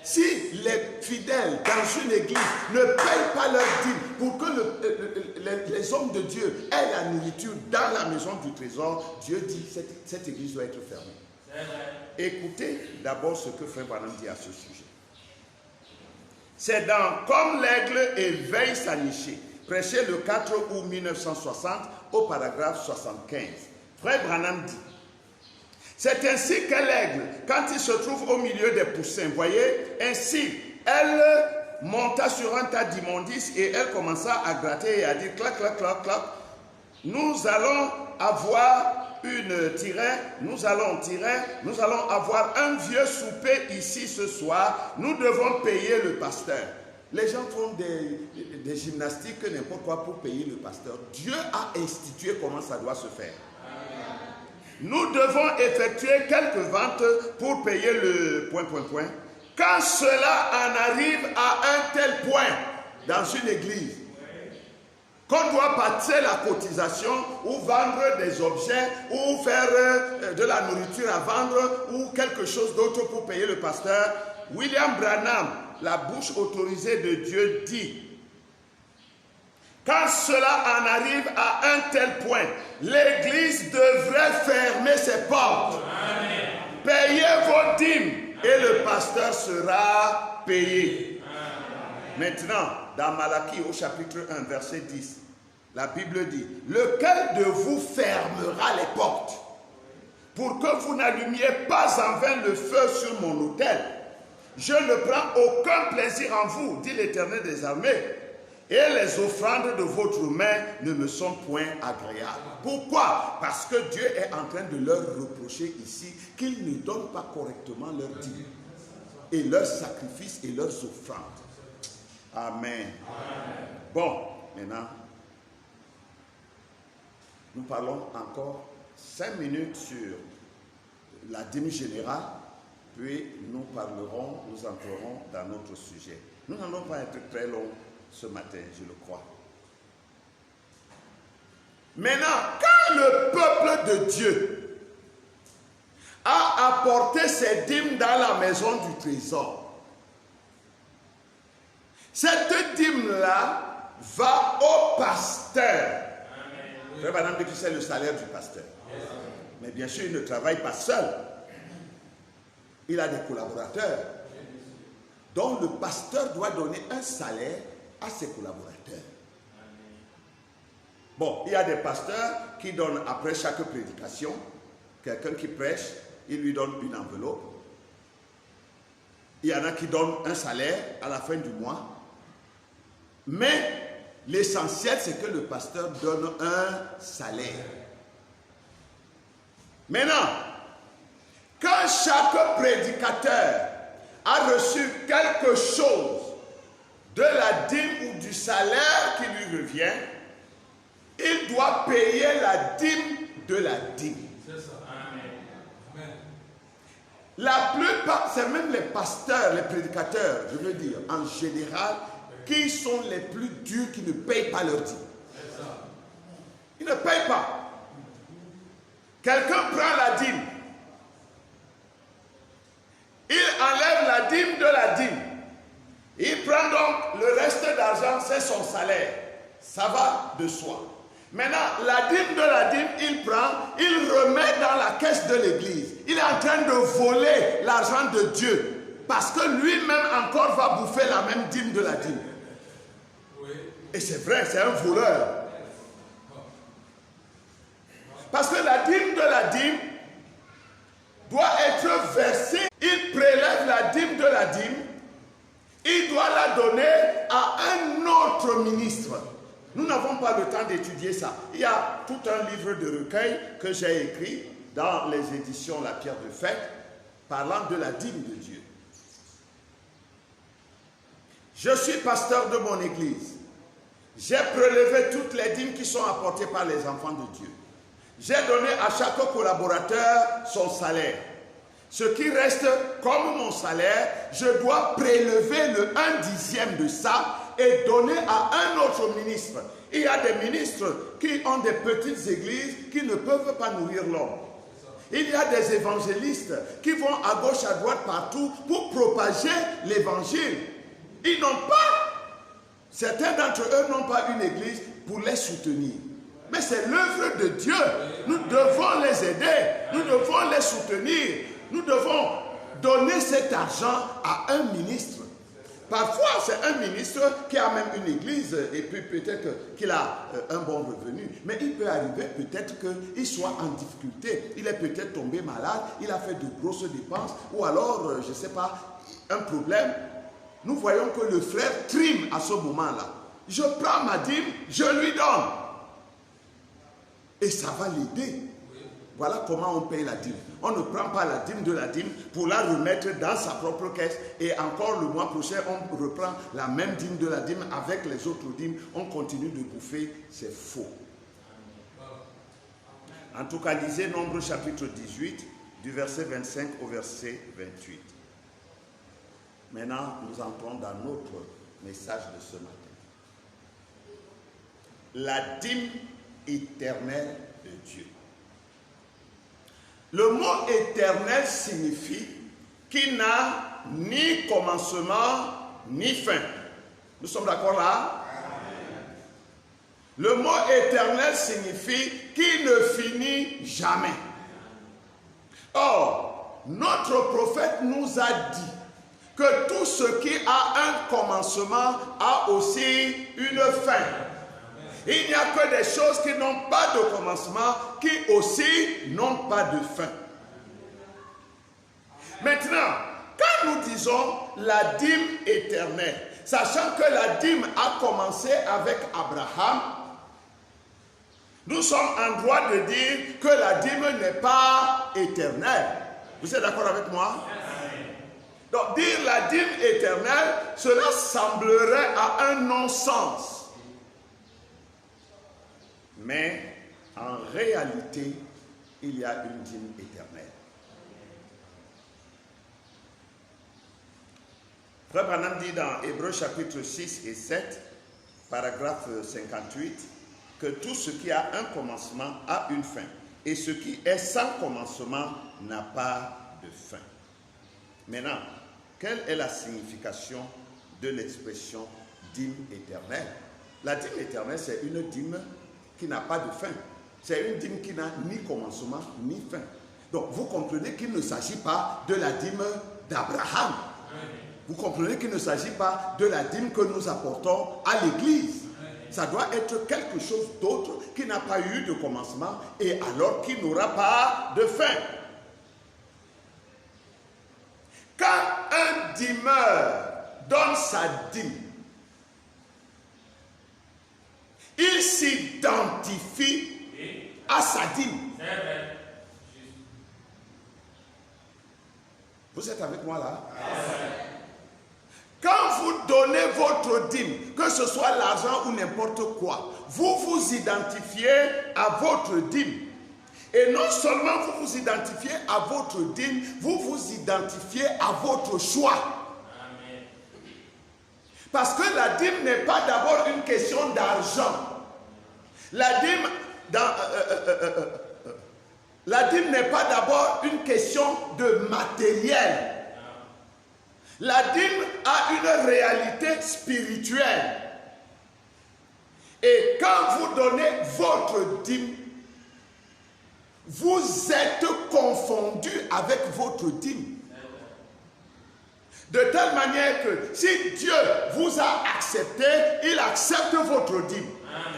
Si les fidèles dans une église ne payent pas leur dîme pour que les hommes de Dieu aient la nourriture dans la maison du trésor, Dieu dit que cette église doit être fermée. Écoutez d'abord ce que Frère Branham dit à ce sujet. C'est dans Comme l'aigle éveille sa nichée, prêché le 4 août 1960 au paragraphe 75. Frère Branham dit: c'est ainsi que l'aigle, quand il se trouve au milieu des poussins, voyez, ainsi, elle monta sur un tas d'immondices et elle commença à gratter et à dire clac, clac, clac, clac. Nous allons avoir nous allons avoir un vieux souper ici ce soir. Nous devons payer le pasteur. Les gens font des gymnastiques, n'importe quoi pour payer le pasteur. Dieu a institué comment ça doit se faire. Nous devons effectuer quelques ventes pour payer le ... Quand cela en arrive à un tel point dans une église, qu'on doit passer la cotisation ou vendre des objets ou faire de la nourriture à vendre ou quelque chose d'autre pour payer le pasteur, William Branham, la bouche autorisée de Dieu, dit: quand cela en arrive à un tel point, l'église devrait fermer ses portes. Amen. Payez vos dîmes et le pasteur sera payé. Amen. Maintenant, dans Malachie au chapitre 1, verset 10, la Bible dit: lequel de vous fermera les portes pour que vous n'allumiez pas en vain le feu sur mon autel? Je ne prends aucun plaisir en vous, dit l'Éternel des armées. Et les offrandes de votre main ne me sont point agréables. Pourquoi? Parce que Dieu est en train de leur reprocher ici qu'ils ne donnent pas correctement leurs dîmes et leurs sacrifices et leurs offrandes. Amen. Bon, maintenant, nous parlons encore 5 minutes sur la dîme générale, puis nous entrerons dans notre sujet. Nous n'allons pas être très longs ce matin, je le crois. Maintenant, quand le peuple de Dieu a apporté ses dîmes dans la maison du trésor, cette dîme-là va au pasteur. Frère Branham dit que c'est le salaire du pasteur. Mais bien sûr, il ne travaille pas seul. Il a des collaborateurs. Donc le pasteur doit donner un salaire à ses collaborateurs. Bon, il y a des pasteurs qui donnent après chaque prédication, quelqu'un qui prêche, il lui donne une enveloppe. Il y en a qui donnent un salaire à la fin du mois. Mais l'essentiel, c'est que le pasteur donne un salaire. Maintenant, quand chaque prédicateur a reçu quelque chose de la dîme ou du salaire qui lui revient, il doit payer la dîme de la dîme. C'est ça. Amen. La plupart, c'est même les pasteurs, les prédicateurs, je veux dire, en général, qui sont les plus durs, qui ne payent pas leur dîme. Ils ne payent pas. Quelqu'un prend la dîme. Il enlève la dîme de la dîme. Il prend donc le reste d'argent, c'est son salaire. Ça va de soi. Maintenant, la dîme de la dîme, il prend, il remet dans la caisse de l'église. Il est en train de voler l'argent de Dieu. Parce que lui-même encore va bouffer la même dîme de la dîme. Et c'est vrai, c'est un voleur. Parce que la dîme de la dîme doit être versée. Il prélève la dîme de la dîme. Il doit la donner à un autre ministre. Nous n'avons pas le temps d'étudier ça. Il y a tout un livre de recueil que j'ai écrit dans les éditions La Pierre de Fête, parlant de la dîme de Dieu. Je suis pasteur de mon église. J'ai prélevé toutes les dîmes qui sont apportées par les enfants de Dieu. J'ai donné à chaque collaborateur son salaire. Ce qui reste comme mon salaire, je dois prélever le 1/10 de ça et donner à un autre ministre. Il y a des ministres qui ont des petites églises qui ne peuvent pas nourrir l'homme. Il y a des évangélistes qui vont à gauche, à droite, partout pour propager l'évangile. Ils n'ont pas, certains d'entre eux n'ont pas une église pour les soutenir. Mais c'est l'œuvre de Dieu. Nous devons les aider, nous devons les soutenir. Nous devons donner cet argent à un ministre. Parfois, c'est un ministre qui a même une église et puis peut-être qu'il a un bon revenu. Mais il peut arriver peut-être qu'il soit en difficulté. Il est peut-être tombé malade, il a fait de grosses dépenses ou alors, je ne sais pas, un problème. Nous voyons que le frère trime à ce moment-là. Je prends ma dîme, je lui donne. Et ça va l'aider. Voilà comment on paye la dîme. On ne prend pas la dîme de la dîme pour la remettre dans sa propre caisse et encore le mois prochain, on reprend la même dîme de la dîme avec les autres dîmes. On continue de bouffer. C'est faux. En tout cas, lisez Nombre chapitre 18, du verset 25 au verset 28. Maintenant, nous entrons dans notre message de ce matin. La dîme éternelle de Dieu. Le mot éternel signifie qui n'a ni commencement ni fin. Nous sommes d'accord là? Le mot éternel signifie qui ne finit jamais. Or, notre prophète nous a dit que tout ce qui a un commencement a aussi une fin. Il n'y a que des choses qui n'ont pas de commencement, qui aussi n'ont pas de fin. Maintenant, quand nous disons la dîme éternelle, sachant que la dîme a commencé avec Abraham, nous sommes en droit de dire que la dîme n'est pas éternelle. Vous êtes d'accord avec moi? Donc dire la dîme éternelle, cela semblerait à un non-sens. Mais en réalité, il y a une dîme éternelle. Frère Branham dit dans Hébreux chapitre 6 et 7, paragraphe 58, que tout ce qui a un commencement a une fin. Et ce qui est sans commencement n'a pas de fin. Maintenant, quelle est la signification de l'expression dîme éternelle? La dîme éternelle, c'est une dîme qui n'a pas de fin. C'est une dîme qui n'a ni commencement ni fin. Donc vous comprenez qu'il ne s'agit pas de la dîme d'Abraham. Vous comprenez qu'il ne s'agit pas de la dîme que nous apportons à l'église. Ça doit être quelque chose d'autre qui n'a pas eu de commencement et alors qui n'aura pas de fin. Quand un dîmeur donne sa dîme, il s'identifie à sa dîme. Vous êtes avec moi là? Quand vous donnez votre dîme, que ce soit l'argent ou n'importe quoi, vous vous identifiez à votre dîme. Et non seulement vous vous identifiez à votre dîme, vous vous identifiez à votre choix. Amen. Parce que la dîme n'est pas d'abord une question d'argent. La dîme n'est pas d'abord une question de matériel. La dîme a une réalité spirituelle. Et quand vous donnez votre dîme, vous êtes confondu avec votre dîme. De telle manière que si Dieu vous a accepté, il accepte votre dîme.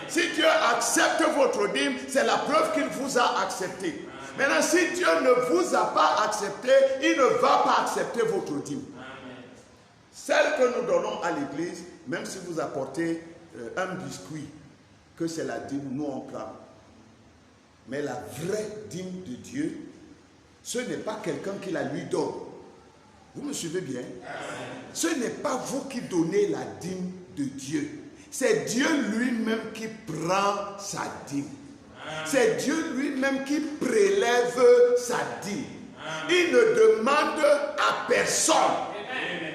Si Dieu accepte votre dîme, c'est la preuve qu'il vous a accepté. Maintenant, si Dieu ne vous a pas accepté, il ne va pas accepter votre dîme. Celle que nous donnons à l'église, même si vous apportez un biscuit, que c'est la dîme, nous on prend. Mais la vraie dîme de Dieu, ce n'est pas quelqu'un qui la lui donne. Vous me suivez bien? Ce n'est pas vous qui donnez la dîme de Dieu. C'est Dieu lui-même qui prend sa dîme. C'est Dieu lui-même qui prélève sa dîme. Il ne demande à personne.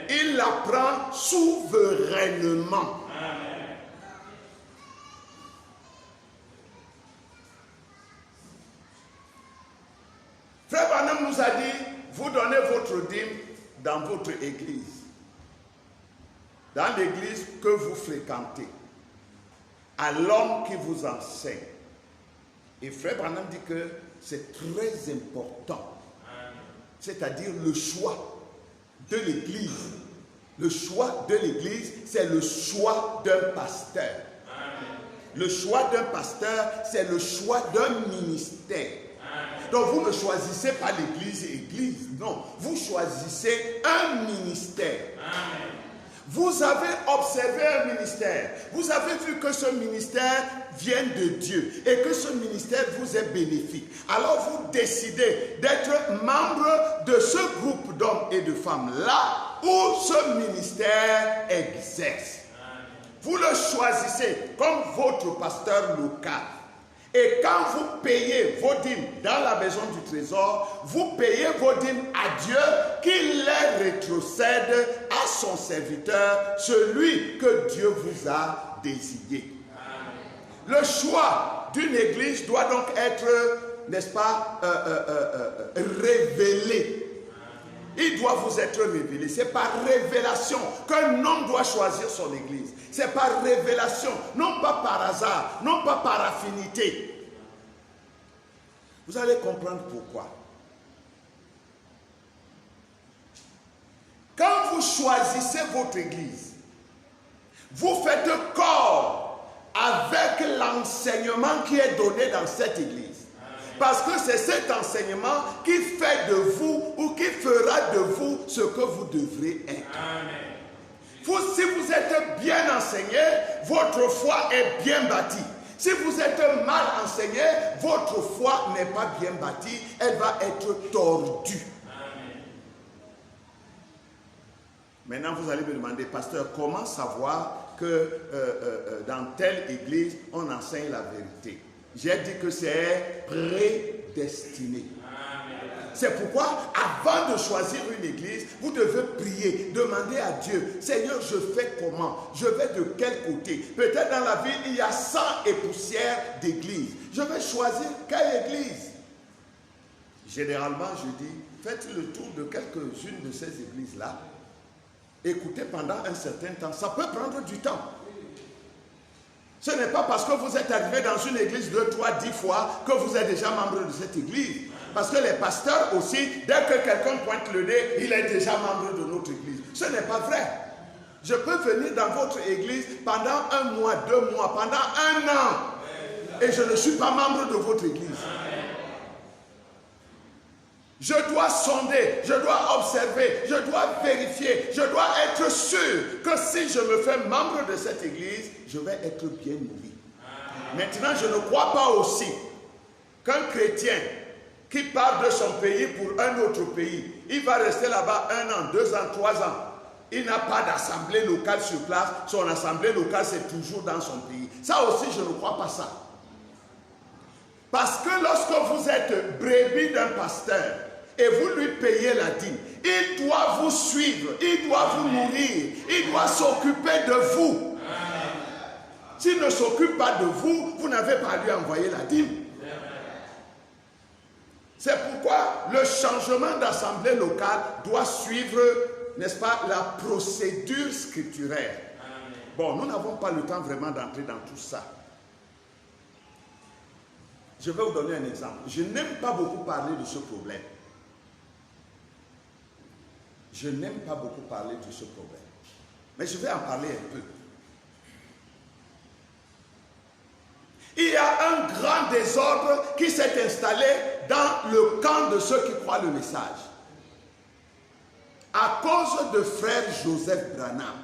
Il la prend souverainement. Frère Branham nous a dit, vous donnez votre dîme dans votre église. Dans l'église que vous fréquentez. À l'homme qui vous enseigne. Et Frère Branham dit que c'est très important. C'est-à-dire le choix de l'église. Le choix de l'église, c'est le choix d'un pasteur. Le choix d'un pasteur, c'est le choix d'un ministère. Donc vous ne choisissez pas l'église, non. Vous choisissez un ministère. Vous avez observé un ministère. Vous avez vu que ce ministère vient de Dieu et que ce ministère vous est bénéfique. Alors vous décidez d'être membre de ce groupe d'hommes et de femmes-là où ce ministère exerce. Vous le choisissez comme votre pasteur local. Et quand vous payez vos dîmes dans la maison du trésor, vous payez vos dîmes à Dieu qui les rétrocède à son serviteur, celui que Dieu vous a désigné. Le choix d'une église doit donc être, n'est-ce pas, révélé. Il doit vous être révélé. C'est par révélation qu'un homme doit choisir son église. C'est par révélation, non pas par hasard, non pas par affinité. Vous allez comprendre pourquoi. Quand vous choisissez votre église, vous faites corps avec l'enseignement qui est donné dans cette église. Parce que c'est cet enseignement qui fait de vous ou qui fera de vous ce que vous devrez être. Si vous êtes bien enseigné, votre foi est bien bâtie. Si vous êtes mal enseigné, votre foi n'est pas bien bâtie, elle va être tordue. Maintenant, vous allez me demander, pasteur, comment savoir que dans telle église, on enseigne la vérité? J'ai dit que c'est prédestiné. C'est pourquoi, avant de choisir une église, vous devez prier, demander à Dieu, Seigneur, je fais comment? Je vais de quel côté? Peut-être dans la ville, il y a 100 et poussières d'églises. Je vais choisir quelle église? Généralement, je dis, faites le tour de quelques-unes de ces églises-là. Écoutez pendant un certain temps. Ça peut prendre du temps. Ce n'est pas parce que vous êtes arrivé dans une église 2, 3, 10 fois que vous êtes déjà membre de cette église. Parce que les pasteurs aussi, dès que quelqu'un pointe le nez, il est déjà membre de notre église. Ce n'est pas vrai. Je peux venir dans votre église pendant 1 mois, 2 mois, pendant 1 an. Et je ne suis pas membre de votre église. Je dois sonder, je dois observer, je dois vérifier, je dois être sûr que si je me fais membre de cette église, je vais être bien nourri. Maintenant, je ne crois pas aussi qu'un chrétien qui part de son pays pour un autre pays, il va rester là-bas 1 an, 2 ans, 3 ans. Il n'a pas d'assemblée locale sur place. Son assemblée locale, c'est toujours dans son pays. Ça aussi, je ne crois pas ça. Parce que lorsque vous êtes brebis d'un pasteur et vous lui payez la dîme, il doit vous suivre, il doit vous nourrir, il doit s'occuper de vous. S'il ne s'occupe pas de vous, vous n'avez pas à lui envoyer la dîme. C'est pourquoi le changement d'assemblée locale doit suivre, n'est-ce pas, la procédure scripturaire. Bon, nous n'avons pas le temps vraiment d'entrer dans tout ça. Je vais vous donner un exemple. Je n'aime pas beaucoup parler de ce problème. Je n'aime pas beaucoup parler de ce problème. Mais je vais en parler un peu. Il y a un grand désordre qui s'est installé dans le camp de ceux qui croient le message. À cause de frère Joseph Branham.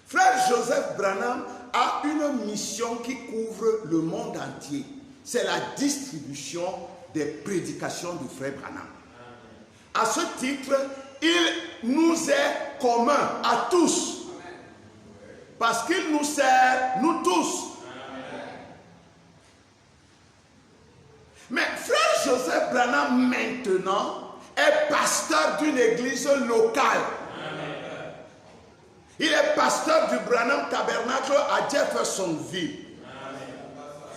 Frère Joseph Branham a une mission qui couvre le monde entier. C'est la distribution des prédications du frère Branham. À ce titre, il nous est commun à tous. Parce qu'il nous sert, nous tous. Mais frère Joseph Branham maintenant est pasteur d'une église locale. Il est pasteur du Branham Tabernacle à Jeffersonville.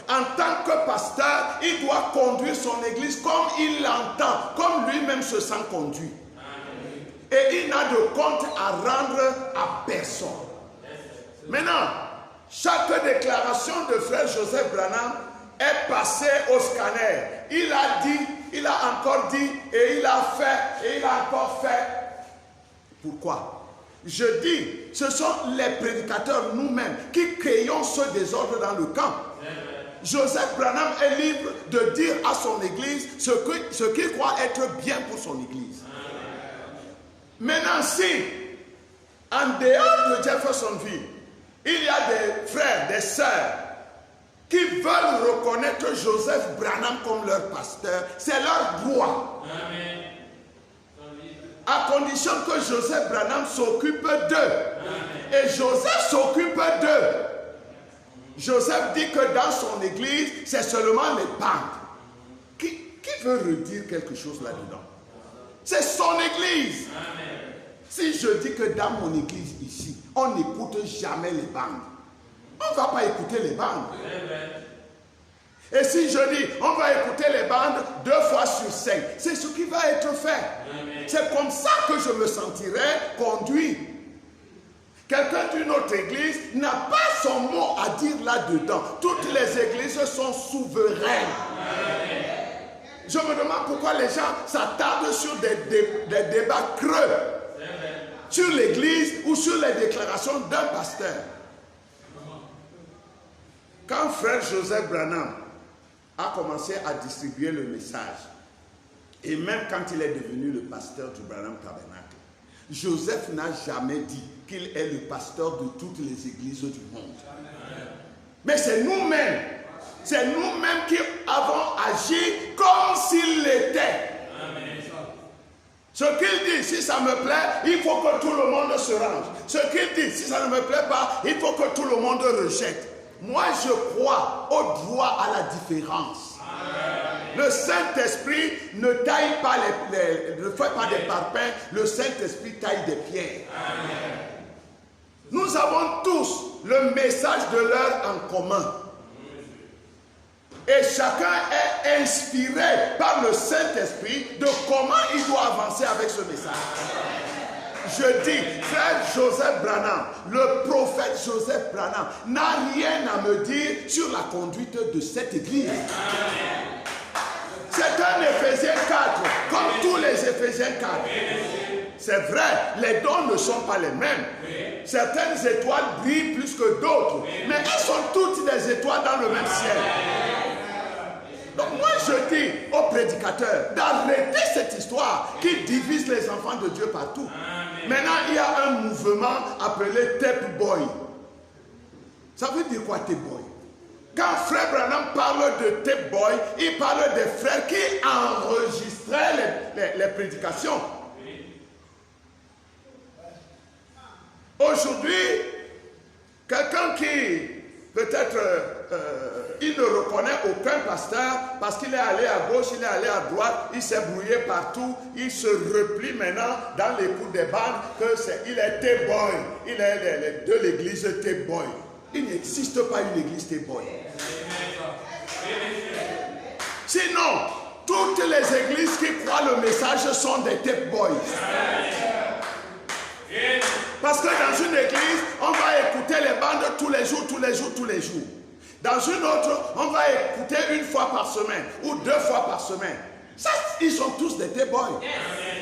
En tant que pasteur, il doit conduire son église comme il l'entend, comme lui-même se sent conduit. Et il n'a de compte à rendre à personne. Maintenant, chaque déclaration de frère Joseph Branham est passée au scanner. Il a dit, il a encore dit, et il a fait, et il a encore fait. Pourquoi? Je dis, ce sont les prédicateurs nous-mêmes qui créons ce désordre dans le camp. Joseph Branham est libre de dire à son église ce qu'il croit être bien pour son église. Maintenant, si, en dehors de Jeffersonville, il y a des frères, des sœurs qui veulent reconnaître Joseph Branham comme leur pasteur, c'est leur droit. Amen. À condition que Joseph Branham s'occupe d'eux. Et Joseph s'occupe d'eux. Joseph dit que dans son église, c'est seulement les bandes. Qui veut redire quelque chose là-dedans? C'est son église. Amen. Si je dis que dans mon église ici, on n'écoute jamais les bandes, on ne va pas écouter les bandes. Amen. Et si je dis, on va écouter les bandes 2 fois sur 5, c'est ce qui va être fait. Amen. C'est comme ça que je me sentirai conduit. Quelqu'un d'une autre église n'a pas son mot à dire là-dedans. Toutes les églises sont souveraines. Amen. Je me demande pourquoi les gens s'attardent sur des débats creux. Amen. Sur l'église ou sur les déclarations d'un pasteur. Quand frère Joseph Branham a commencé à distribuer le message, et même quand il est devenu le pasteur du Branham Tabernacle, Joseph n'a jamais dit qu'il est le pasteur de toutes les églises du monde. Mais c'est nous-mêmes qui avons agi comme s'il l'était. Ce qu'il dit, si ça me plaît, il faut que tout le monde se range. Ce qu'il dit, si ça ne me plaît pas, il faut que tout le monde rejette. Moi, je crois au droit à la différence. Amen. Le Saint-Esprit ne taille pas ne fait pas des parpaings, le Saint-Esprit taille des pierres. Amen. Nous avons tous le message de l'heure en commun. Et chacun est inspiré par le Saint-Esprit de comment il doit avancer avec ce message. Je dis, frère Joseph Branham, le prophète Joseph Branham n'a rien à me dire sur la conduite de cette église. C'est un Éphésiens 4, comme tous les Éphésiens 4. c'est vrai, les dons ne sont pas les mêmes. Certaines étoiles brillent plus que d'autres, mais elles sont toutes des étoiles dans le même ciel. Donc moi je dis aux prédicateurs d'arrêter cette histoire qui divise les enfants de Dieu partout. Maintenant il y a un mouvement appelé Tape Boy. Ça veut dire quoi Tape Boy? Quand Frère Branham parle de Tape Boy, il parle des frères qui enregistraient les prédications. Aujourd'hui, quelqu'un qui peut-être il ne reconnaît aucun pasteur parce qu'il est allé à gauche, il est allé à droite, il s'est brouillé partout, il se replie maintenant dans les coups des bandes qu'il est Tape Boy, il est de l'église Tape Boy. Il n'existe pas une église Tape Boy. Sinon, toutes les églises qui croient le message sont des Tape Boys. Parce que dans une église, on va écouter les bandes tous les jours, tous les jours, tous les jours. Dans une autre, on va écouter une fois par semaine ou 2 fois par semaine. Ça, ils sont tous des Tape Boys.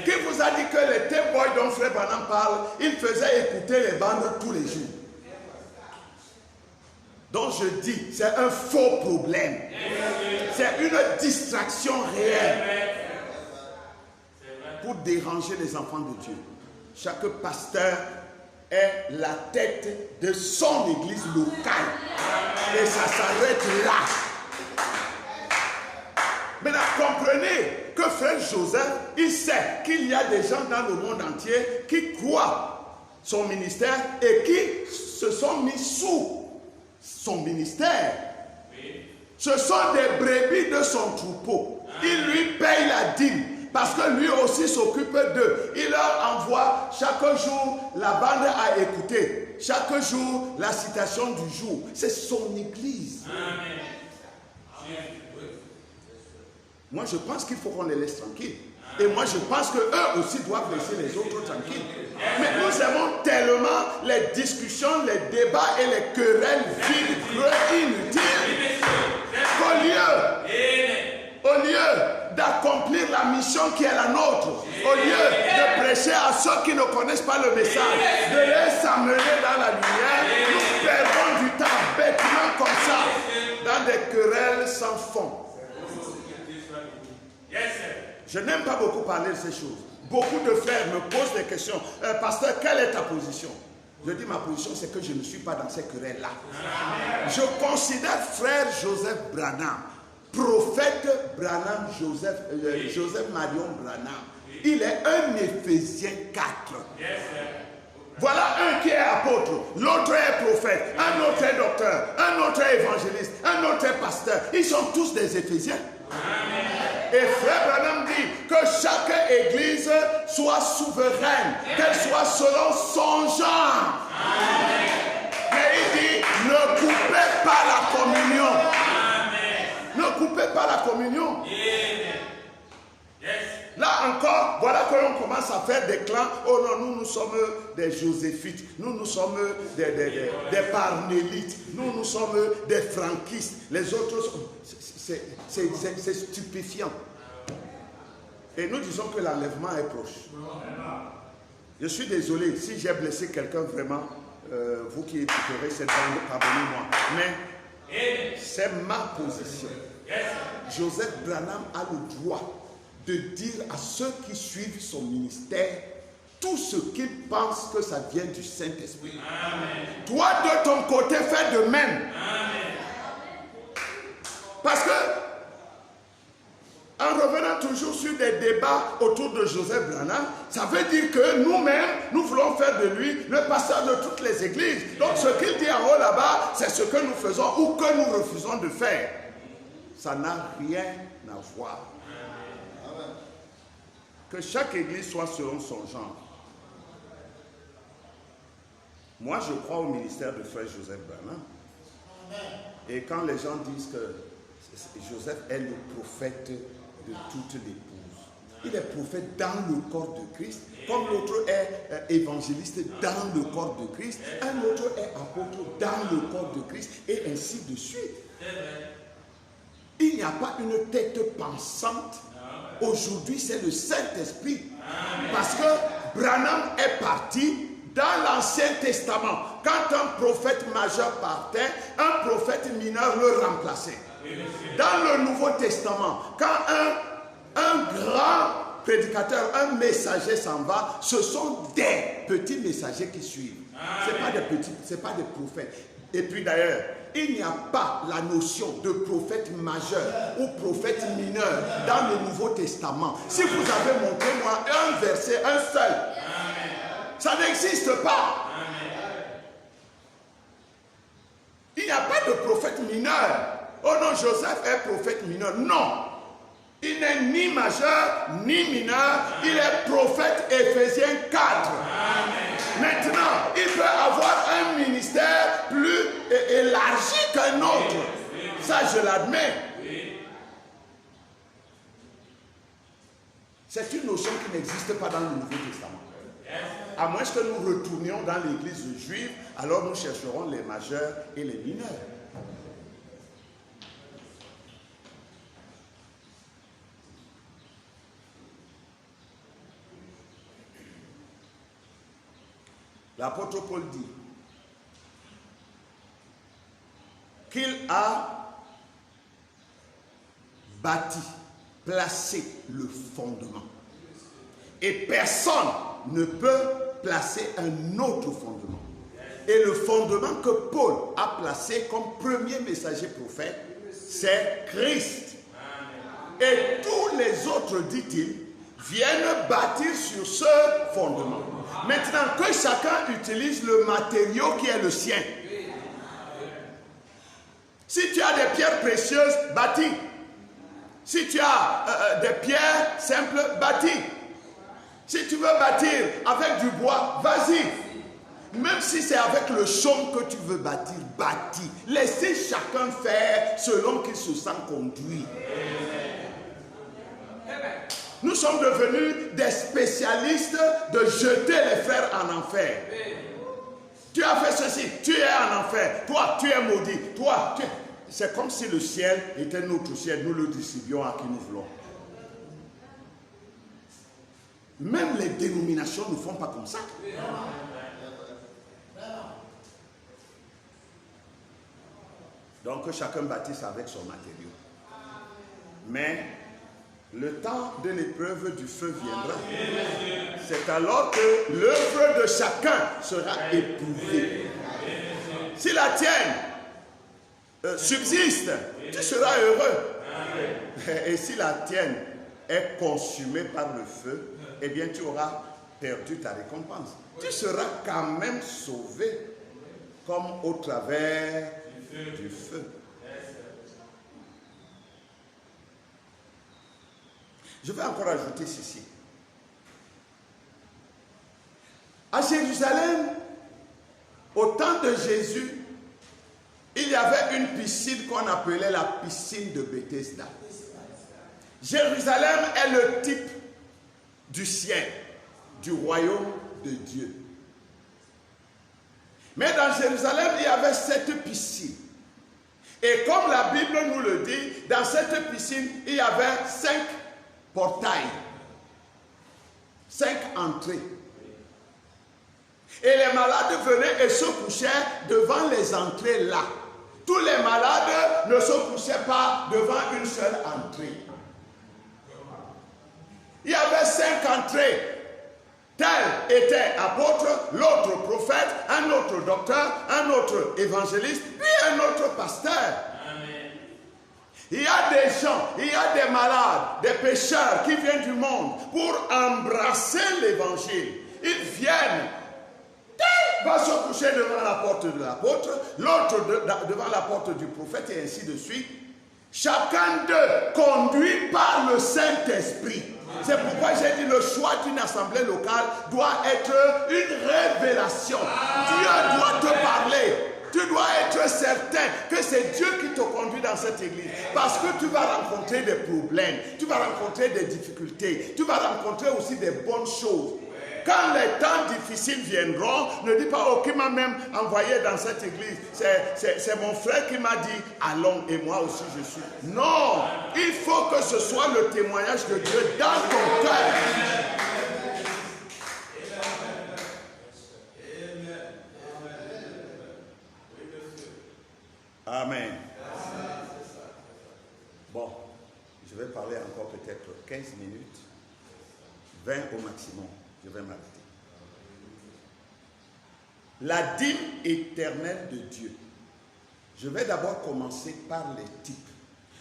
Qui vous a dit que les Tape Boys dont Frère Branham parle, ils faisaient écouter les bandes tous les jours? Donc je dis, c'est un faux problème. C'est une distraction réelle pour déranger les enfants de Dieu. Chaque pasteur est la tête de son église locale. Et ça s'arrête là. Maintenant, comprenez que Frère Joseph, il sait qu'il y a des gens dans le monde entier qui croient son ministère et qui se sont mis sous son ministère. Ce sont des brebis de son troupeau. Il lui paye la dîme parce que lui aussi s'occupe d'eux. Il leur envoie chaque jour la bande à écouter, chaque jour la citation du jour. C'est son église. Amen. Moi je pense qu'il faut qu'on les laisse tranquilles. Et moi je pense qu'eux aussi doivent laisser les autres tranquilles. Mais nous aimons tellement les discussions, les débats et les querelles vides, inutiles, qu'au lieu d'accomplir la mission qui est la nôtre, au lieu de prêcher à ceux qui ne connaissent pas le message, de les amener dans la lumière, nous perdons du temps bêtement comme ça, dans des querelles sans fond. Je n'aime pas beaucoup parler de ces choses. Beaucoup de frères me posent des questions. Pasteur, quelle est ta position? Je dis ma position, c'est que je ne suis pas dans ces querelles-là. Je considère frère Joseph Branham, prophète Branham, Joseph Marion Branham. Il est un Éphésiens 4. Voilà un qui est apôtre, l'autre est prophète, un autre est docteur, un autre est évangéliste, un autre est pasteur. Ils sont tous des Éphésiens. Et Frère Branham dit que chaque église soit souveraine, qu'elle soit selon son genre. Mais il dit, ne coupez pas la communion. Ne coupez pas la communion. Là encore, voilà que l'on commence à faire des clans. Oh non, nous sommes des Joséphites, nous sommes des Parnélites, nous sommes des Franquistes. Les autres, c'est stupéfiant. Et nous disons que l'enlèvement est proche. Je suis désolé si j'ai blessé quelqu'un vraiment. Vous qui écouterez cette bande, pardonnez-moi. Mais c'est ma position. Joseph Branham a le droit de dire à ceux qui suivent son ministère tout ce qu'ils pensent que ça vient du Saint-Esprit. Toi, de ton côté, fais de même. Amen. Parce que, en revenant toujours sur des débats autour de Joseph Branham, ça veut dire que nous-mêmes, nous voulons faire de lui le pasteur de toutes les églises. Donc, ce qu'il dit en haut là-bas, c'est ce que nous faisons ou que nous refusons de faire. Ça n'a rien à voir. Que chaque église soit selon son genre. Moi, je crois au ministère de Frère Joseph Branham. Et quand les gens disent que Joseph est le prophète de toutes les épouses, il est prophète dans le corps de Christ, comme l'autre est évangéliste dans le corps de Christ, un autre est apôtre dans le corps de Christ, et ainsi de suite. Il n'y a pas une tête pensante. Aujourd'hui, c'est le Saint-Esprit. Parce que Branham est parti dans l'Ancien Testament. Quand un prophète majeur partait, un prophète mineur le remplaçait. Dans le Nouveau Testament, quand un grand prédicateur, un messager s'en va, ce sont des petits messagers qui suivent. Ce n'est pas des petits, ce n'est pas des prophètes. Et puis d'ailleurs, il n'y a pas la notion de prophète majeur ou prophète mineur dans le Nouveau Testament. Si vous avez montré moi un verset, un seul, ça n'existe pas. Il n'y a pas de prophète mineur. Oh non, Joseph est prophète mineur. Non. Il n'est ni majeur, ni mineur. Il est prophète. Éphésiens 4. Maintenant, il peut avoir un ministère plus élargi qu'un autre. Ça, je l'admets. C'est une notion qui n'existe pas dans le Nouveau Testament. À moins que nous retournions dans l'église juive, alors nous chercherons les majeurs et les mineurs. L'apôtre Paul dit qu'il a bâti, placé le fondement. Et personne ne peut placer un autre fondement. Et le fondement que Paul a placé comme premier messager prophète, c'est Christ. Et tous les autres, dit-il, viennent bâtir sur ce fondement. Maintenant, que chacun utilise le matériau qui est le sien. Si tu as des pierres précieuses, bâtis. Si tu as des pierres simples, bâtis. Si tu veux bâtir avec du bois, vas-y. Même si c'est avec le chaume que tu veux bâtir, bâtis. Laissez chacun faire selon qu'il se sent conduit. Nous sommes devenus des spécialistes de jeter les frères en enfer. Tu as fait ceci, tu es en enfer. Toi, tu es maudit. Toi, tu es... C'est comme si le ciel était notre ciel. Nous le distribuons à qui nous voulons. Même les dénominations ne font pas comme ça. Donc que chacun bâtisse avec son matériau. Mais le temps de l'épreuve du feu viendra. C'est alors que l'œuvre de chacun sera éprouvée. Si la tienne subsiste, tu seras heureux. Et si la tienne est consumée par le feu, eh bien tu auras perdu ta récompense. Tu seras quand même sauvé comme au travers du feu. Je vais encore ajouter ceci. À Jérusalem, au temps de Jésus, il y avait une piscine qu'on appelait la piscine de Bethesda. Jérusalem est le type du ciel, du royaume de Dieu. Mais dans Jérusalem, il y avait cette piscine. Et comme la Bible nous le dit, dans cette piscine, il y avait 5 portails, 5 entrées. Et les malades venaient et se couchaient devant les entrées là. Tous les malades ne se couchaient pas devant une seule entrée. Il y avait 5 entrées. Tel était apôtre, l'autre prophète, un autre docteur, un autre évangéliste, puis un autre pasteur. Amen. Il y a des gens, il y a des malades, des pécheurs qui viennent du monde pour embrasser l'évangile. Ils viennent. Tel va se coucher devant la porte de l'apôtre, l'autre devant la porte du prophète et ainsi de suite. Chacun d'eux conduit par le Saint-Esprit. C'est pourquoi j'ai dit le choix d'une assemblée locale doit être une révélation. Dieu doit te parler. Tu dois être certain que c'est Dieu qui te conduit dans cette église. Parce que tu vas rencontrer des problèmes, tu vas rencontrer des difficultés, tu vas rencontrer aussi des bonnes choses. Quand les temps difficiles viendront, ne dis pas, oh, qui m'a même envoyé dans cette église. C'est mon frère qui m'a dit, allons, et moi aussi je suis. Non, il faut que ce soit le témoignage de Dieu dans ton cœur. Amen. Bon, je vais parler encore peut-être 15 minutes, 20 au maximum. Je vais m'arrêter. La dîme éternelle de Dieu. Je vais d'abord commencer par les types.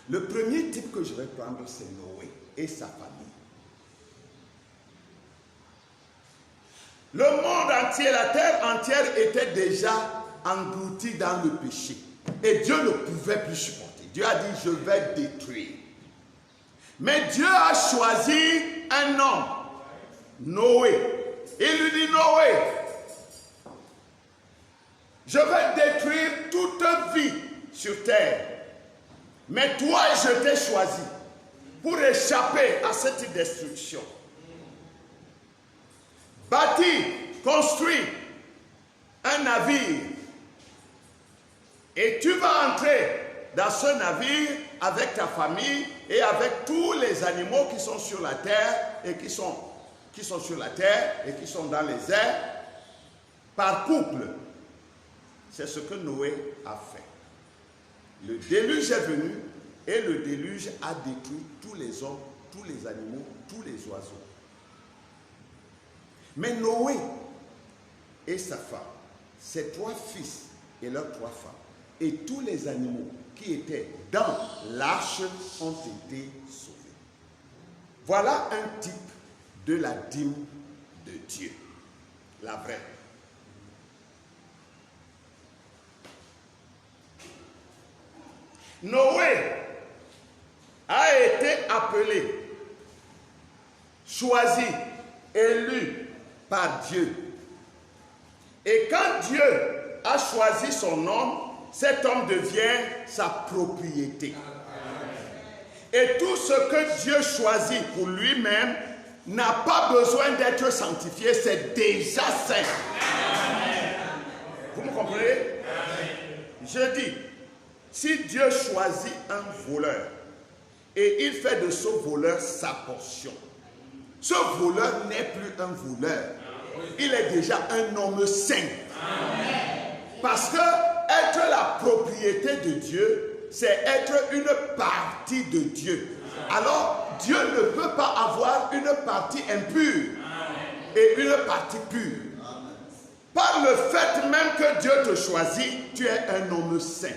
Le premier type que je vais prendre, c'est Noé et sa famille. Le monde entier, la terre entière était déjà engloutie dans le péché. Et Dieu ne pouvait plus supporter. Dieu a dit, je vais détruire. Mais Dieu a choisi un homme, Noé. Il lui dit, Noé, je vais détruire toute vie sur terre. Mais toi, je t'ai choisi pour échapper à cette destruction. Bâtis, construis un navire. Et tu vas entrer dans ce navire avec ta famille et avec tous les animaux qui sont sur la terre et qui sont sur la terre et qui sont dans les airs par couple. C'est ce que Noé a fait. Le déluge est venu et le déluge a détruit tous les hommes, tous les animaux, tous les oiseaux. Mais Noé et sa femme, ses 3 fils et leurs 3 femmes, et tous les animaux qui étaient dans l'arche ont été sauvés. Voilà un type de la dîme de Dieu, la vraie. Noé a été appelé, choisi, élu par Dieu. Et quand Dieu a choisi son homme, cet homme devient sa propriété. Et tout ce que Dieu choisit pour lui-même n'a pas besoin d'être sanctifié, c'est déjà saint. Vous me comprenez? Je dis, si Dieu choisit un voleur et il fait de ce voleur sa portion, ce voleur n'est plus un voleur, il est déjà un homme saint. Parce que être la propriété de Dieu, c'est être une partie de Dieu. Alors, Dieu ne peut pas avoir une partie impure et une partie pure. Par le fait même que Dieu te choisit, tu es un homme saint.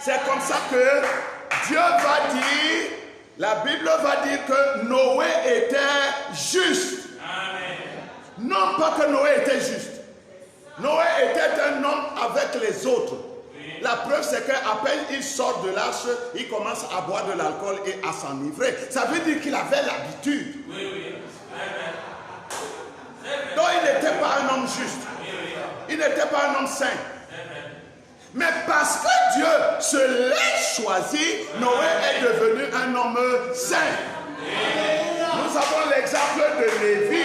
C'est comme ça que Dieu va dire, la Bible va dire que Noé était juste. Non pas que Noé était juste. Noé était un homme avec les autres. La preuve, c'est qu'à peine il sort de l'arche, il commence à boire de l'alcool et à s'enivrer. Ça veut dire qu'il avait l'habitude. Donc il n'était pas un homme juste. Il n'était pas un homme saint. Mais parce que Dieu se l'est choisi, Noé est devenu un homme saint. Nous avons l'exemple de Lévi.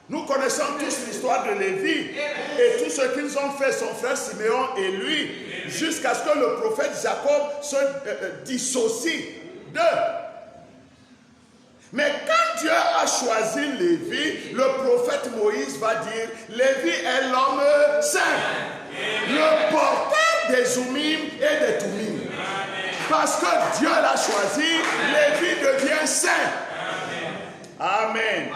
Nous connaissons tous l'histoire de Lévi et tout ce qu'ils ont fait, son frère Siméon et lui, jusqu'à ce que le prophète Jacob se dissocie d'eux. Mais quand Dieu a choisi Lévi, le prophète Moïse va dire, Lévi est l'homme saint, le porteur des Oumim et des Toumim. Parce que Dieu l'a choisi, Lévi devient saint. Amen.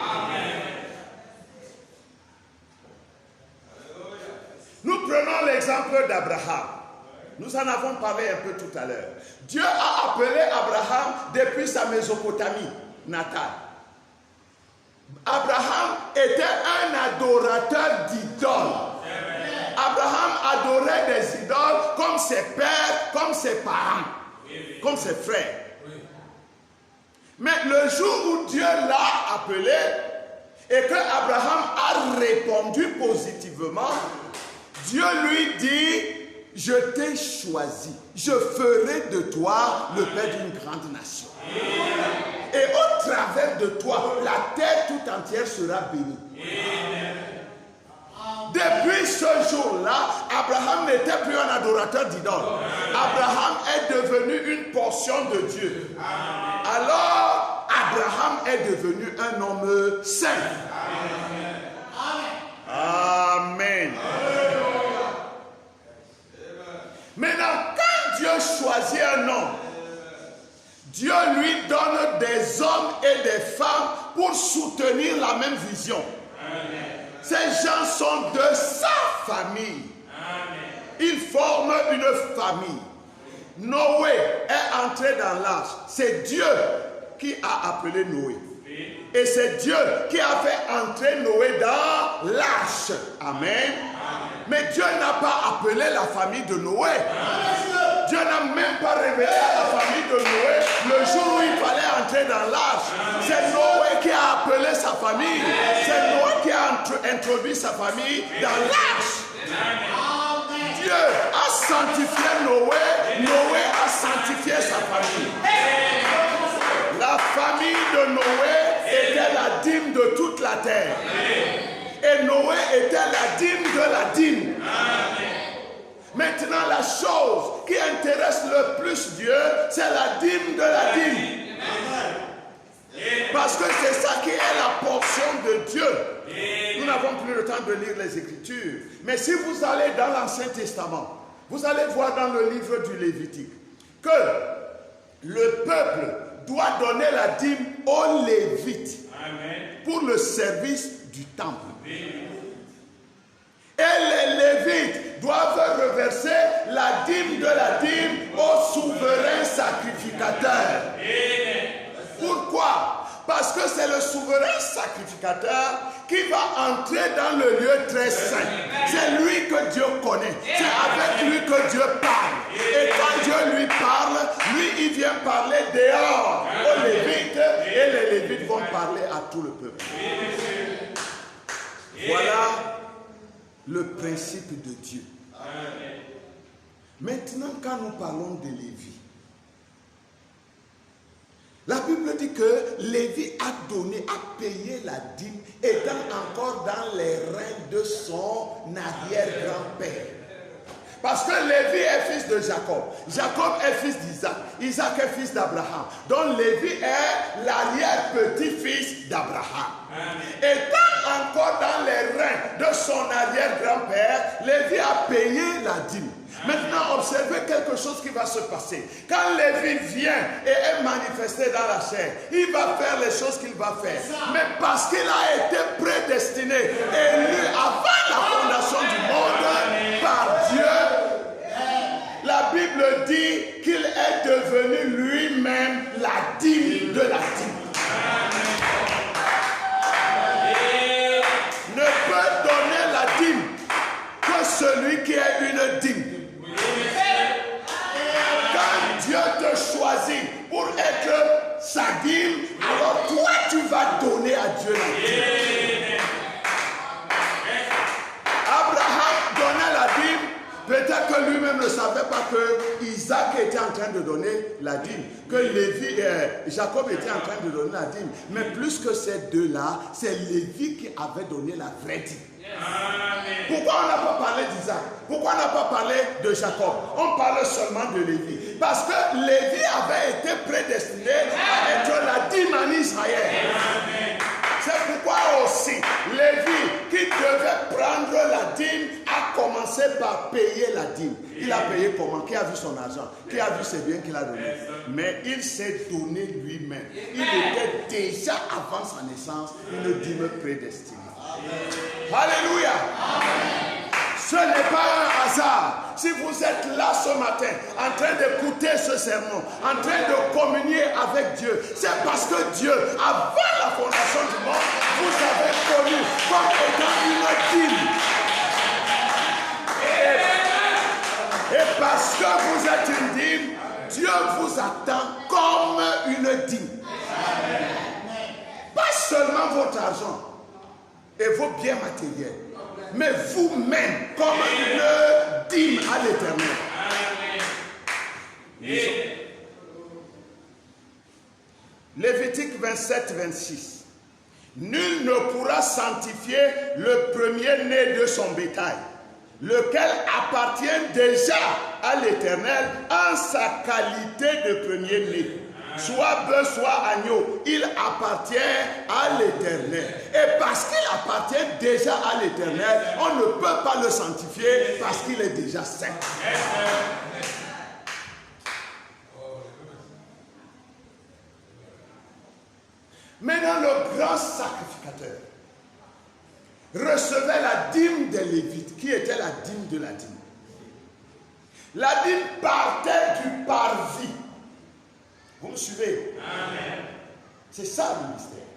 Nous prenons l'exemple d'Abraham. Nous en avons parlé un peu tout à l'heure. Dieu a appelé Abraham depuis sa Mésopotamie natale. Abraham était un adorateur d'idoles. Abraham adorait des idoles comme ses pères, comme ses parents, comme ses frères. Mais le jour où Dieu l'a appelé et que Abraham a répondu positivement, Dieu lui dit, je t'ai choisi, je ferai de toi le père d'une grande nation. Et au travers de toi, la terre tout entière sera bénie. Depuis ce jour-là, Abraham n'était plus un adorateur d'idoles. Abraham est devenu une portion de Dieu. Alors, Abraham est devenu un homme saint. Amen. soutenir la même vision. Amen. Ces gens sont de sa famille. Amen. Ils forment une famille. Noé est entré dans l'arche. C'est Dieu qui a appelé Noé. Et c'est Dieu qui a fait entrer Noé dans l'arche. Amen. Mais Dieu n'a pas appelé la famille de Noé. Dieu n'a même pas révélé à la famille de Noé le jour où il fallait entrer dans l'arche. C'est Noé qui a appelé sa famille. C'est Noé qui a introduit sa famille dans l'arche. Dieu a sanctifié Noé. Noé a sanctifié sa famille. La famille de Noé était la dîme de toute la terre. Et Noé était la dîme de la dîme. Maintenant, la chose qui intéresse le plus Dieu, c'est la dîme de la dîme. Parce que c'est ça qui est la portion de Dieu. Nous n'avons plus le temps de lire les Écritures. Mais si vous allez dans l'Ancien Testament, vous allez voir dans le livre du Lévitique que le peuple doit donner la dîme aux Lévites pour le service du temple. Et les Lévites doivent reverser la dîme de la dîme au souverain sacrificateur. Pourquoi? Parce que c'est le souverain sacrificateur qui va entrer dans le lieu très saint. C'est lui que Dieu connaît. C'est avec lui que Dieu parle. Et quand Dieu lui parle, lui il vient parler dehors aux Lévites et les Lévites vont parler à tout le peuple. Voilà le principe de Dieu. Maintenant, quand nous parlons de Lévi, la Bible dit que Lévi a donné, a payé la dîme, étant encore dans les reins de son arrière-grand-père. Parce que Lévi est fils de Jacob. Jacob est fils d'Isaac. Isaac est fils d'Abraham. Donc Lévi est l'arrière-petit-fils d'Abraham. Étant encore dans les reins de son arrière-grand-père, Lévi a payé la dîme. Maintenant, observez quelque chose qui va se passer. Quand Lévi vient et est manifesté dans la chair, il va faire les choses qu'il va faire. Mais parce qu'il a été prédestiné, élu avant la fondation du monde par Dieu, la Bible dit qu'il est devenu lui-même la dîme de la dîme. Ne peut donner la dîme que celui qui est une dîme. Quand Dieu te choisit pour être sa dîme, alors toi tu vas donner à Dieu la dîme. Abraham donnait la dîme, peut-être que lui-même ne savait pas que Isaac était en train de donner la dîme, que Jacob était en train de donner la dîme. Mais plus que ces deux-là, c'est Lévi qui avait donné la vraie dîme. Pourquoi on n'a pas parlé d'Isaac? Pourquoi on n'a pas parlé de Jacob? On parle seulement de Lévi. Parce que Lévi avait été prédestiné à être la dîme en Israël. C'est pourquoi aussi Lévi, qui devait prendre la dîme, a commencé par payer la dîme. Il a payé comment? Qui a vu son argent? Qui a vu ses biens qu'il a donnés? Mais il s'est donné lui-même. Il était déjà avant sa naissance une dîme prédestinée. Alléluia. Ce n'est pas un hasard. Si vous êtes là ce matin, en train d'écouter ce sermon, en train de communier avec Dieu, c'est parce que Dieu, avant la fondation du monde, vous avez connu comme étant une dîme. Et parce que vous êtes une dîme, Dieu vous attend comme une dîme. Pas seulement votre argent et vos biens matériels, mais vous-même comme une dîme à l'Éternel. Lévitique 27-26. Nul ne pourra sanctifier le premier-né de son bétail, lequel appartient déjà à l'Éternel en sa qualité de premier-né. Soit bœuf, soit agneau, il appartient à l'Éternel. Et parce qu'il appartient déjà à l'Éternel, on ne peut pas le sanctifier parce qu'il est déjà saint. Maintenant, le grand sacrificateur recevait la dîme des Lévites, qui était la dîme de la dîme. La dîme partait du parvis. Vous me suivez? Amen. C'est ça le mystère.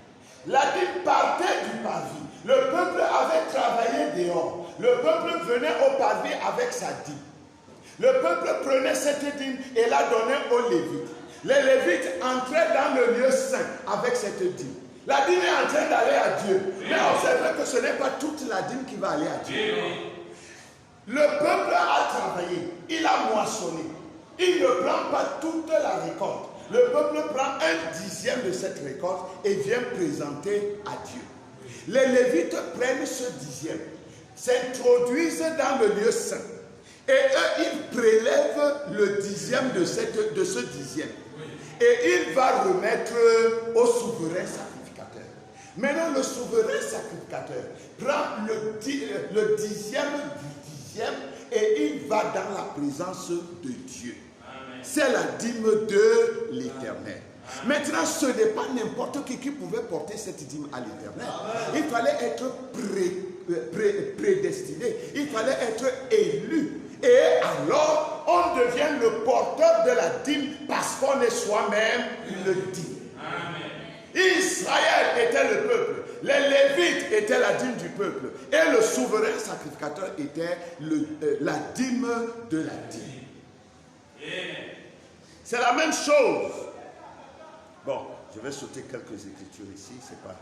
La dîme partait du parvis. Le peuple avait travaillé dehors. Le peuple venait au parvis avec sa dîme. Le peuple prenait cette dîme et la donnait aux Lévites. Les Lévites entraient dans le lieu saint avec cette dîme. La dîme est en train d'aller à Dieu. Mais observez que ce n'est pas toute la dîme qui va aller à Dieu. Le peuple a travaillé, il a moissonné. Il ne prend pas toute la récolte. Le peuple prend 1/10 de cette récolte et vient présenter à Dieu. Les Lévites prennent ce 10e, s'introduisent dans le lieu saint. Et eux, ils prélèvent le 10e de ce 10e. Et il va remettre au souverain sacrificateur. Maintenant, le souverain sacrificateur prend le 10e du 10e et il va dans la présence de Dieu. C'est la dîme de l'Éternel. Maintenant, ce n'est pas n'importe qui pouvait porter cette dîme à l'Éternel. Il fallait être prédestiné. Il fallait être élu. Et alors, on devient le porteur de la dîme parce qu'on est soi-même le dîme. Israël était le peuple. Les Lévites étaient la dîme du peuple. Et le souverain sacrificateur était la dîme de la dîme. C'est la même chose. Bon, je vais sauter quelques écritures ici, c'est pas.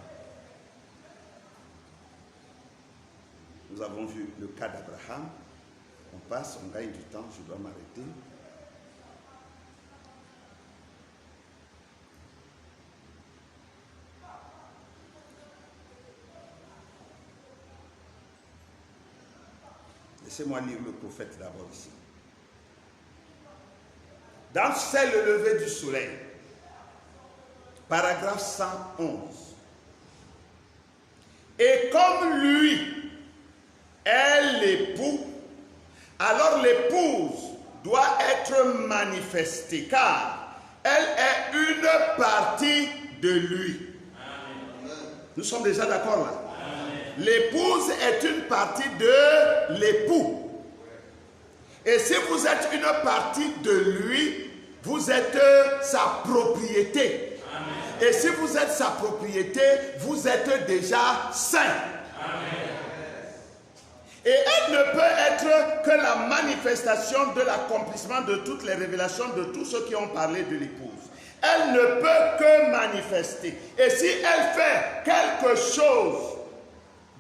Nous avons vu le cas d'Abraham. On passe, on gagne du temps, je dois m'arrêter. Laissez-moi lire le prophète d'abord ici. Dans C'est le lever du soleil, paragraphe 111. Et comme lui est l'époux, alors l'épouse doit être manifestée, car elle est une partie de lui. Amen. Nous sommes déjà d'accord là? L'épouse est une partie de l'époux. Et si vous êtes une partie de lui, vous êtes sa propriété. Amen. Et si vous êtes sa propriété, vous êtes déjà saint. Amen. Et elle ne peut être que la manifestation de l'accomplissement de toutes les révélations de tous ceux qui ont parlé de l'épouse. Elle ne peut que manifester. Et si elle fait quelque chose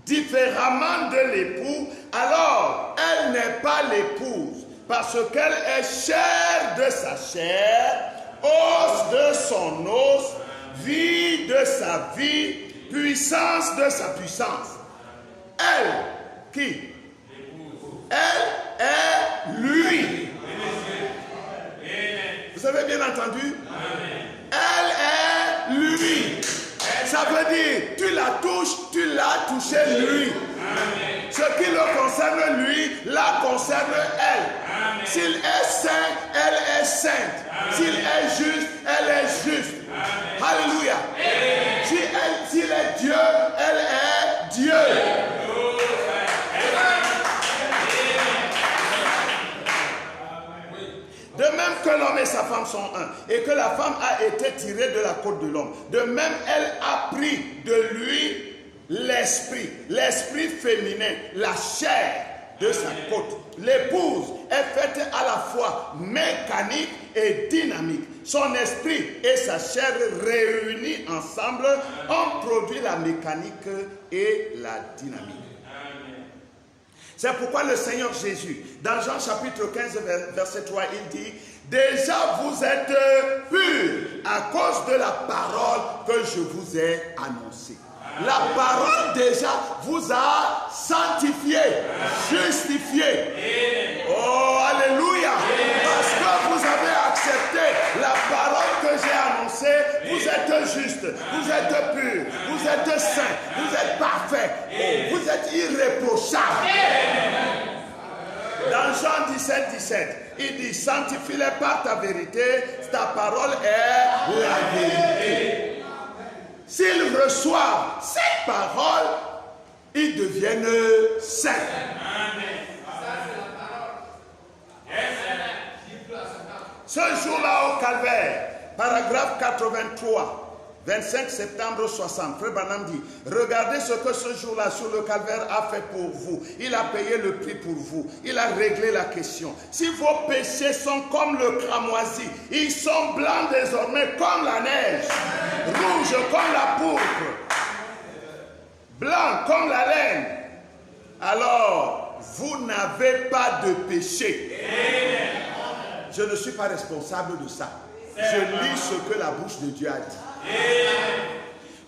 différemment de l'époux, alors elle n'est pas l'épouse, parce qu'elle est chair de sa chair, os de son os, vie de sa vie, puissance de sa puissance. Elle, qui? Elle est lui. Vous avez bien entendu? Elle est lui. Ça veut dire, tu la touches, tu l'as touché lui. Ce qui le concerne lui, la concerne elle. S'il est saint, elle est sainte. S'il est juste, elle est juste. Alléluia. S'il est Dieu, elle est Dieu. De même que l'homme et sa femme sont un, et que la femme a été tirée de la côte de l'homme, de même elle a pris de lui l'esprit féminin, la chair de sa côte. L'épouse est faite à la fois mécanique et dynamique. Son esprit et sa chair réunis ensemble ont produit la mécanique et la dynamique. C'est pourquoi le Seigneur Jésus, dans Jean chapitre 15, verset 3, il dit, déjà vous êtes purs à cause de la parole que je vous ai annoncée. La parole déjà vous a sanctifié, justifié. Oh, alléluia. Parce que vous avez accepté la parole que j'ai annoncée, vous êtes juste, vous êtes pur, vous êtes saint, vous êtes parfait, vous êtes irréprochable. Dans Jean 17, 17, il dit, sanctifie-les par ta vérité, ta parole est la vérité. s'ils reçoivent cette parole, ils deviennent saints. Ce jour-là au Calvaire, paragraphe 83, 25 septembre 60, Frère Branham dit, regardez ce que ce jour-là sur le Calvaire a fait pour vous. Il a payé le prix pour vous. Il a réglé la question. Si vos péchés sont comme le cramoisi, ils sont blancs désormais comme la neige, rouges comme la pourpre, blancs comme la laine, alors vous n'avez pas de péché. Je ne suis pas responsable de ça. Je lis ce que la bouche de Dieu a dit.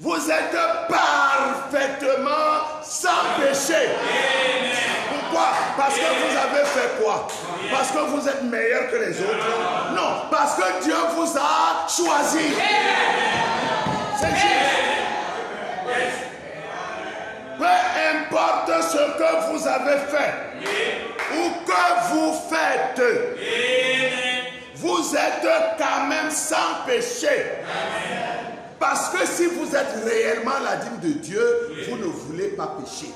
Vous êtes parfaitement sans péché. Pourquoi? Parce que vous avez fait quoi? Parce que vous êtes meilleur que les autres? Non, parce que Dieu vous a choisi. C'est juste. Peu importe ce que vous avez fait ou que vous faites, vous êtes quand même sans péché. Parce que si vous êtes réellement la dîme de Dieu, vous ne voulez pas pécher.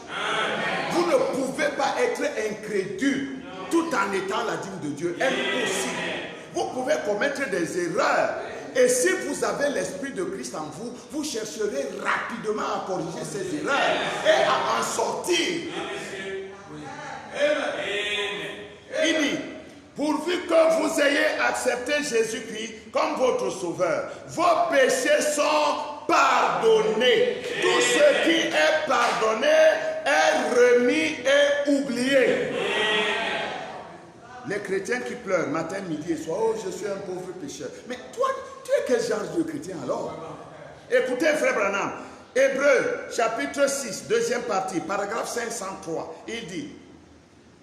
Vous ne pouvez pas être incrédule tout en étant la dîme de Dieu. Impossible. Vous pouvez commettre des erreurs. Et si vous avez l'Esprit de Christ en vous, vous chercherez rapidement à corriger ces erreurs et à en sortir. Il dit, pourvu que vous ayez accepté Jésus-Christ comme votre sauveur, vos péchés sont pardonnés. Tout ce qui est pardonné est remis et oublié. Les chrétiens qui pleurent matin, midi et soir, oh, je suis un pauvre pécheur. Mais toi, tu es quel genre de chrétien alors? Écoutez, Frère Branham, Hébreux, chapitre 6, deuxième partie, paragraphe 503, il dit,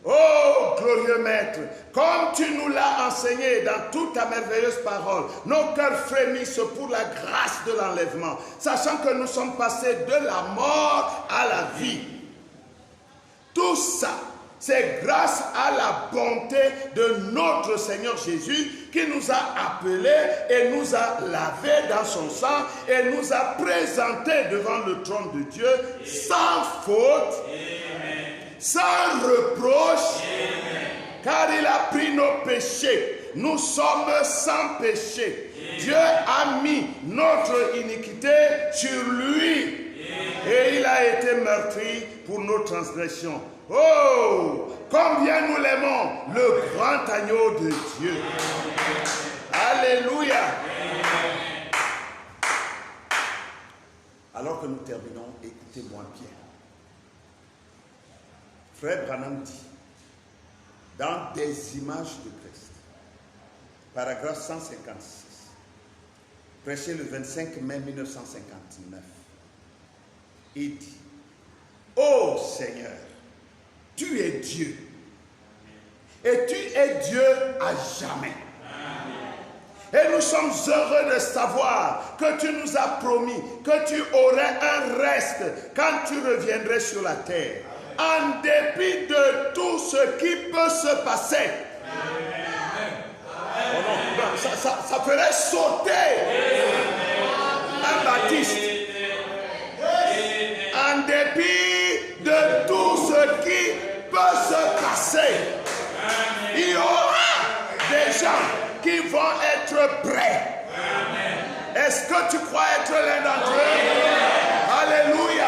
oh, glorieux Maître, comme tu nous l'as enseigné dans toute ta merveilleuse parole, nos cœurs frémissent pour la grâce de l'enlèvement, sachant que nous sommes passés de la mort à la vie. Tout ça, c'est grâce à la bonté de notre Seigneur Jésus qui nous a appelés et nous a lavés dans son sang et nous a présentés devant le trône de Dieu sans faute, sans reproche, car il a pris nos péchés. Nous sommes sans péché. Dieu a mis notre iniquité sur lui et il a été meurtri pour nos transgressions. Oh, combien nous l'aimons, le grand agneau de Dieu. Alléluia. Alors que nous terminons, écoutez-moi bien. Frère Branham dit, dans des images de Christ, paragraphe 156, prêché le 25 mai 1959, il dit, ô Seigneur, tu es Dieu, et tu es Dieu à jamais. Et nous sommes heureux de savoir que tu nous as promis que tu aurais un reste quand tu reviendrais sur la terre. En dépit de tout ce qui peut se passer. Oh non, ça ferait sauter un baptiste. En dépit de tout ce qui peut se passer, il y aura des gens qui vont être prêts. Est-ce que tu crois être l'un d'entre eux? Alléluia.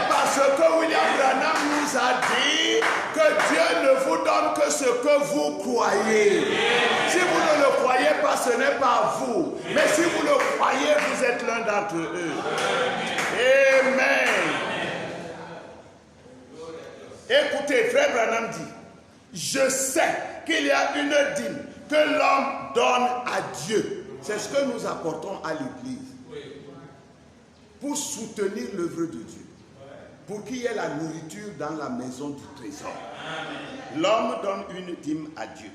Parce que William Branham nous a dit que Dieu ne vous donne que ce que vous croyez. Si vous ne le croyez pas, ce n'est pas vous. Mais si vous le croyez, vous êtes l'un d'entre eux. Amen. Écoutez, Frère Branham dit, je sais qu'il y a une dîme que l'homme donne à Dieu. C'est ce que nous apportons à l'Église pour soutenir l'œuvre de Dieu, pour qu'il y ait la nourriture dans la maison du trésor. L'homme donne une dîme à Dieu.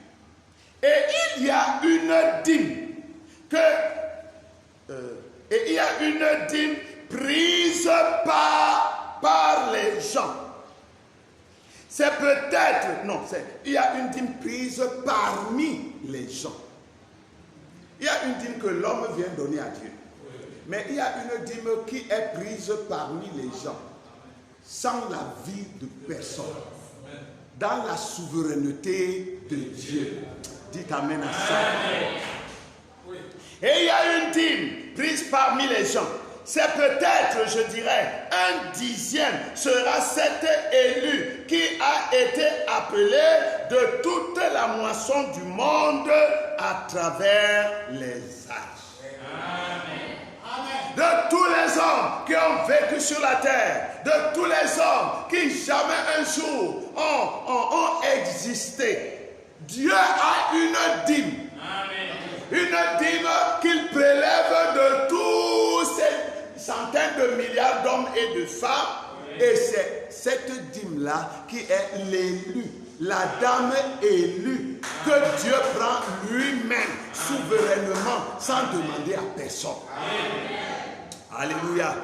Et il y a une dîme prise par les gens. C'est peut-être, non, il y a une dîme prise parmi les gens. Il y a une dîme que l'homme vient donner à Dieu. Mais il y a une dîme qui est prise parmi les gens, sans la vie de personne, dans la souveraineté de Dieu. Dites amen à ça. Et il y a une dîme prise parmi les gens. C'est peut-être, je dirais, 1/10 sera cet élu qui a été appelé de toute la moisson du monde à travers les âges. Amen. De tous les hommes qui ont vécu sur la terre, de tous les hommes qui jamais un jour ont existé, Dieu a une dîme. Amen. Une dîme qu'il prélève de tous ces centaines de milliards d'hommes et de femmes. Et c'est cette dîme-là qui est l'élu, la dame élue, que Dieu prend lui-même, souverainement, sans demander à personne. Alléluia.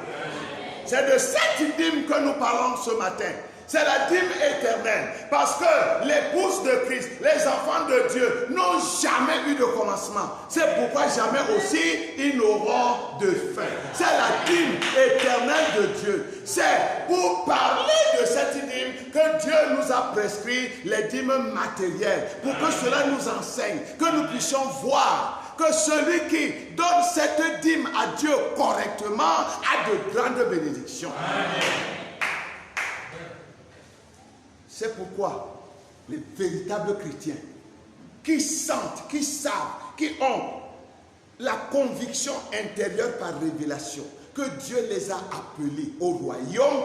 C'est de cette dîme que nous parlons ce matin. C'est la dîme éternelle. Parce que l'épouse de Christ, les enfants de Dieu, n'ont jamais eu de commencement. C'est pourquoi jamais aussi ils n'auront de fin. C'est la dîme éternelle de Dieu. C'est pour parler de cette dîme que Dieu nous a prescrit les dîmes matérielles. Pour que cela nous enseigne, que nous puissions voir que celui qui donne cette dîme à Dieu correctement a de grandes bénédictions. Amen. C'est pourquoi les véritables chrétiens qui sentent, qui savent, qui ont la conviction intérieure par révélation que Dieu les a appelés au royaume,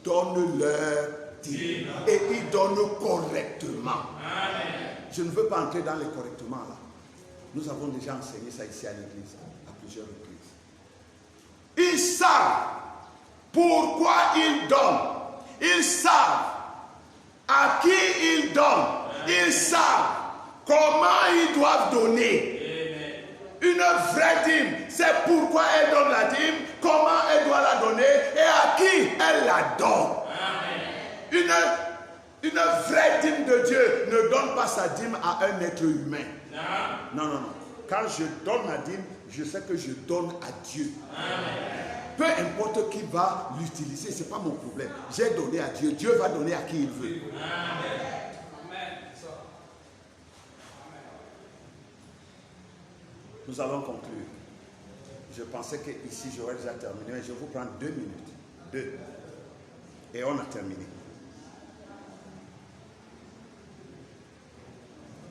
donnent leur dîme et ils donnent correctement. Amen. Je ne veux pas entrer dans les correctements là. Nous avons déjà enseigné ça ici à l'église à plusieurs reprises. Ils savent pourquoi ils donnent. Ils savent à qui ils donnent. Ils savent comment ils doivent donner. Une vraie dîme, c'est pourquoi elle donne la dîme, comment elle doit la donner et à qui elle la donne. Une vraie dîme de Dieu ne donne pas sa dîme à un être humain. Non, non, non. Quand je donne ma dîme, je sais que je donne à Dieu. Peu importe qui va l'utiliser, ce n'est pas mon problème. J'ai donné à Dieu. Dieu va donner à qui il veut. Nous allons conclure. Je pensais qu'ici j'aurais déjà terminé, mais je vous prends 2 minutes. 2. Et on a terminé.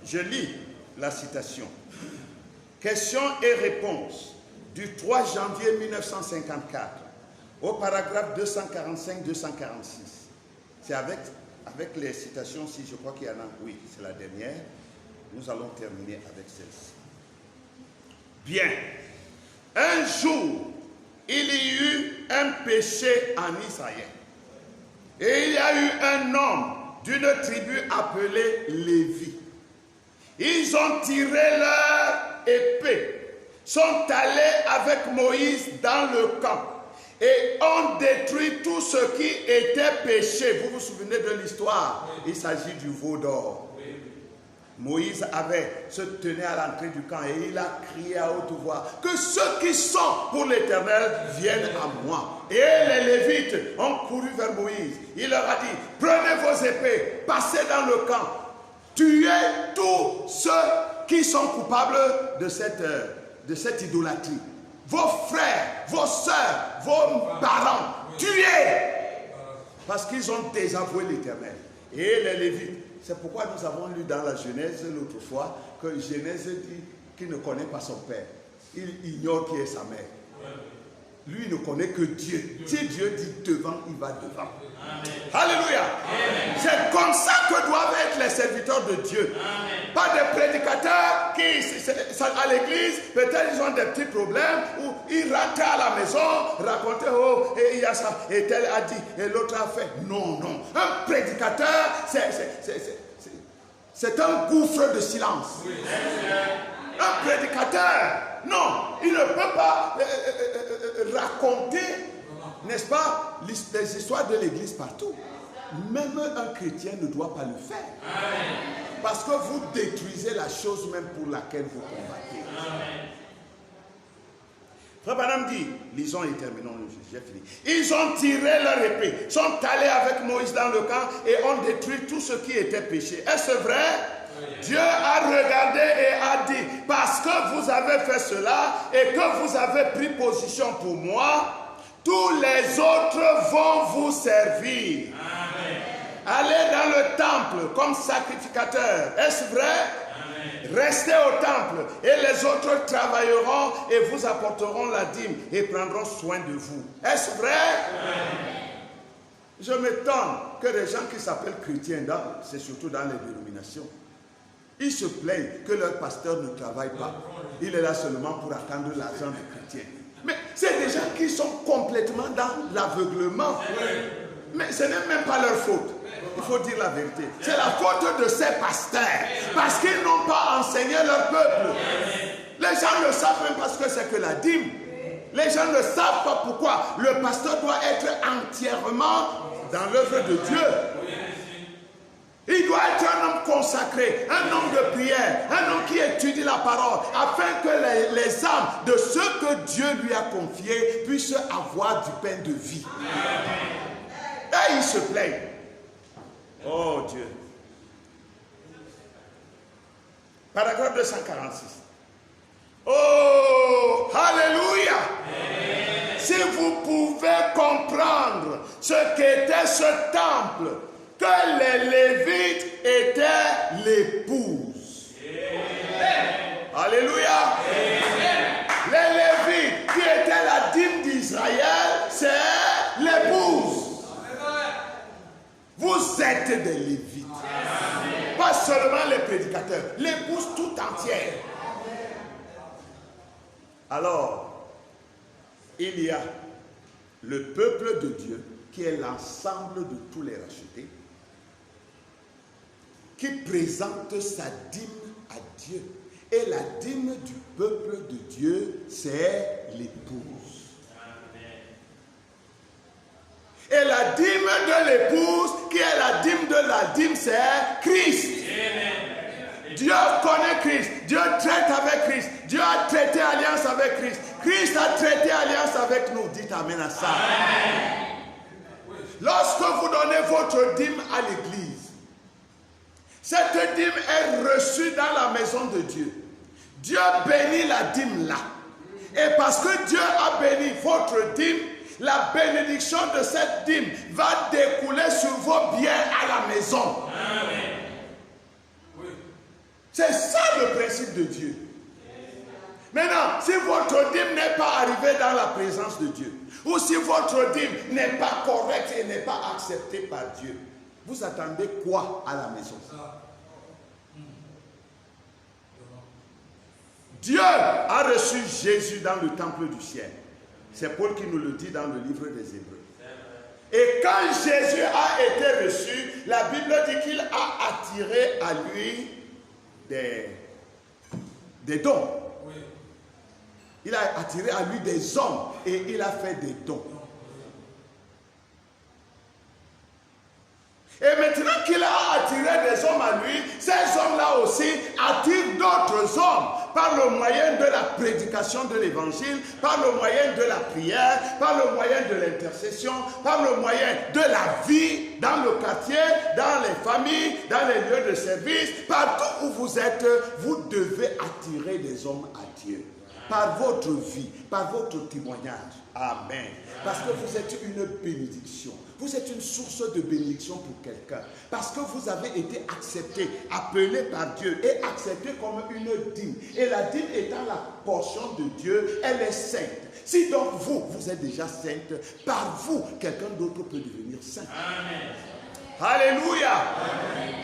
Je lis la citation. Questions et réponses du 3 janvier 1954 au paragraphe 245-246. C'est avec les citations, si je crois qu'il y en a, oui, c'est la dernière. Nous allons terminer avec celle-ci. Bien. Un jour, il y eut un péché en Israël. Et il y a eu un homme d'une tribu appelée Lévi. Ils ont tiré leur épée, sont allés avec Moïse dans le camp et ont détruit tout ce qui était péché. Vous vous souvenez de l'histoire? Il s'agit du veau d'or. Moïse se tenait à l'entrée du camp et il a crié à haute voix que ceux qui sont pour l'Éternel viennent à moi. Et les Lévites ont couru vers Moïse. Il leur a dit: prenez vos épées, passez dans le camp, tuez tous ceux qui sont coupables de cette idolâtrie. Vos frères, vos soeurs, vos parents, tuez, parce qu'ils ont désavoué l'Éternel. Et les Lévites. C'est pourquoi nous avons lu dans la Genèse l'autre fois que Genèse dit qu'il ne connaît pas son père. Il ignore qui est sa mère. Lui ne connaît que Dieu. Si Dieu dit devant, il va devant. Amen. Alléluia. Amen. C'est comme ça que doivent être les serviteurs de Dieu. Amen. Pas des prédicateurs qui, à l'église, peut-être ils ont des petits problèmes, ou ils rentrent à la maison, raconter, oh, et il y a ça, et tel a dit, et l'autre a fait. Non, non. Un prédicateur, c'est un gouffre de silence. Oui. Un prédicateur, non, il ne peut pas raconter, n'est-ce pas, les histoires de l'église partout. Même un chrétien ne doit pas le faire. Amen. Parce que vous détruisez la chose même pour laquelle vous combattez. Amen. Frère Branham dit, lisons et terminons, j'ai fini. Ils ont tiré leur épée, sont allés avec Moïse dans le camp et ont détruit tout ce qui était péché. Est-ce vrai? Oui. Dieu a regardé et a dit, parce que vous avez fait cela et que vous avez pris position pour moi, tous les autres vont vous servir. Amen. Allez dans le temple comme sacrificateur. Est-ce vrai? Amen. Restez au temple et les autres travailleront et vous apporteront la dîme et prendront soin de vous. Est-ce vrai? Amen. Je m'étonne que les gens qui s'appellent chrétiens, c'est surtout dans les dénominations, ils se plaignent que leur pasteur ne travaille pas. Il est là seulement pour attendre l'argent des chrétiens. Mais c'est des gens qui sont complètement dans l'aveuglement. Mais ce n'est même pas leur faute. Il faut dire la vérité. C'est la faute de ces pasteurs. Parce qu'ils n'ont pas enseigné leur peuple. Les gens ne savent même pas ce que c'est que la dîme. Les gens ne savent pas pourquoi le pasteur doit être entièrement dans l'œuvre de Dieu. Il doit être un homme consacré, un homme de prière, un homme qui étudie la parole, afin que les âmes de ceux que Dieu lui a confiés puissent avoir du pain de vie. Et il se plaint. Oh Dieu. Paragraphe 246. Oh, alléluia. Si vous pouvez comprendre ce qu'était ce temple, que les Lévites étaient l'épouse. Alléluia. Les Lévites qui étaient la dîme d'Israël, c'est l'épouse. Vous êtes des Lévites. Pas seulement les prédicateurs, l'épouse tout entière. Alors, il y a le peuple de Dieu qui est l'ensemble de tous les rachetés, qui présente sa dîme à Dieu. Et la dîme du peuple de Dieu, c'est l'épouse. Et la dîme de l'épouse, qui est la dîme de la dîme, c'est Christ. Dieu connaît Christ. Dieu traite avec Christ. Dieu a traité alliance avec Christ. Christ a traité alliance avec nous. Dites amen à ça. Amen. Lorsque vous donnez votre dîme à l'église, cette dîme est reçue dans la maison de Dieu. Dieu bénit la dîme là. Et parce que Dieu a béni votre dîme, la bénédiction de cette dîme va découler sur vos biens à la maison. Amen. C'est ça le principe de Dieu. Maintenant, si votre dîme n'est pas arrivée dans la présence de Dieu, ou si votre dîme n'est pas correcte et n'est pas acceptée par Dieu, vous attendez quoi à la maison? Dieu a reçu Jésus dans le temple du ciel. C'est Paul qui nous le dit dans le livre des Hébreux. Et quand Jésus a été reçu, la Bible dit qu'il a attiré à lui des dons. Il a attiré à lui des hommes et il a fait des dons. Et maintenant qu'il a attiré des hommes à lui, ces hommes-là aussi attirent d'autres hommes par le moyen de la prédication de l'évangile, par le moyen de la prière, par le moyen de l'intercession, par le moyen de la vie dans le quartier, dans les familles, dans les lieux de service. Partout où vous êtes, vous devez attirer des hommes à Dieu. Par votre vie, par votre témoignage. Amen. Parce que vous êtes une bénédiction. Vous êtes une source de bénédiction pour quelqu'un. Parce que vous avez été accepté, appelé par Dieu et accepté comme une dîme. Et la dîme étant la portion de Dieu, elle est sainte. Si donc vous êtes déjà sainte, par vous, quelqu'un d'autre peut devenir saint. Amen. Alléluia. Amen.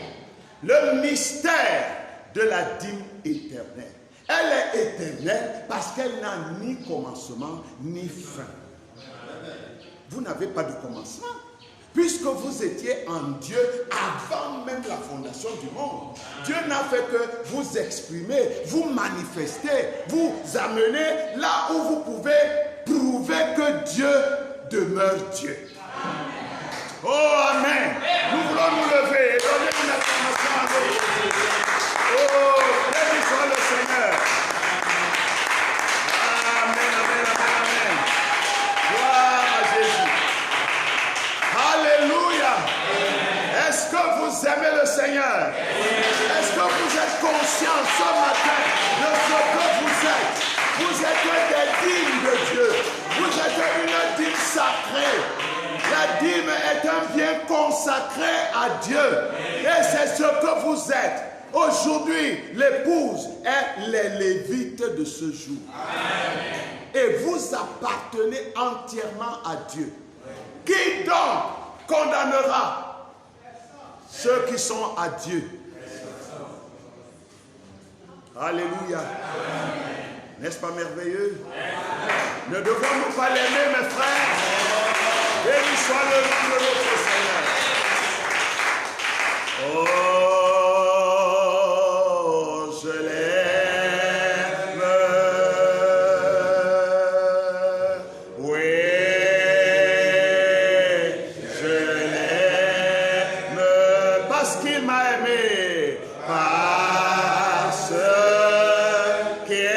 Le mystère de la dîme éternelle. Elle est éternelle parce qu'elle n'a ni commencement ni fin. Vous n'avez pas de commencement. Puisque vous étiez en Dieu avant même la fondation du monde. Dieu n'a fait que vous exprimer, vous manifester, vous amener là où vous pouvez prouver que Dieu demeure Dieu. Oh Amen. Nous voulons nous lever et donner une acclamation à Dieu. Oh, béni soit le Seigneur. Amen, amen, amen. Seigneur? Est-ce que vous êtes conscient ce matin de ce que vous êtes? Vous êtes des dîmes de Dieu. Vous êtes une dîme sacrée. La dîme est un bien consacré à Dieu. Et c'est ce que vous êtes. Aujourd'hui, l'épouse est les lévites de ce jour. Amen. Et vous appartenez entièrement à Dieu. Qui donc condamnera ceux qui sont à Dieu? Alléluia. N'est-ce pas merveilleux? Ne devons-nous pas l'aimer, mes frères? Béni soit le nom de notre Seigneur. Oh, je l'aime. Oui, je l'aime. Parce qu'il m'a aimé. Parce qu'il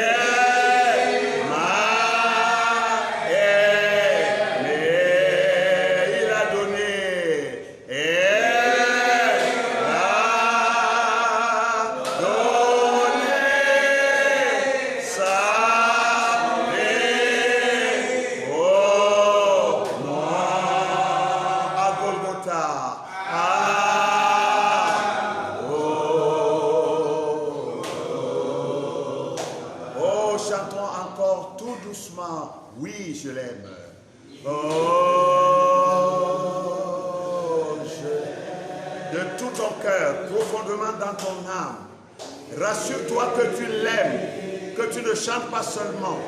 rassure-toi que tu l'aimes, que tu ne chantes pas seulement,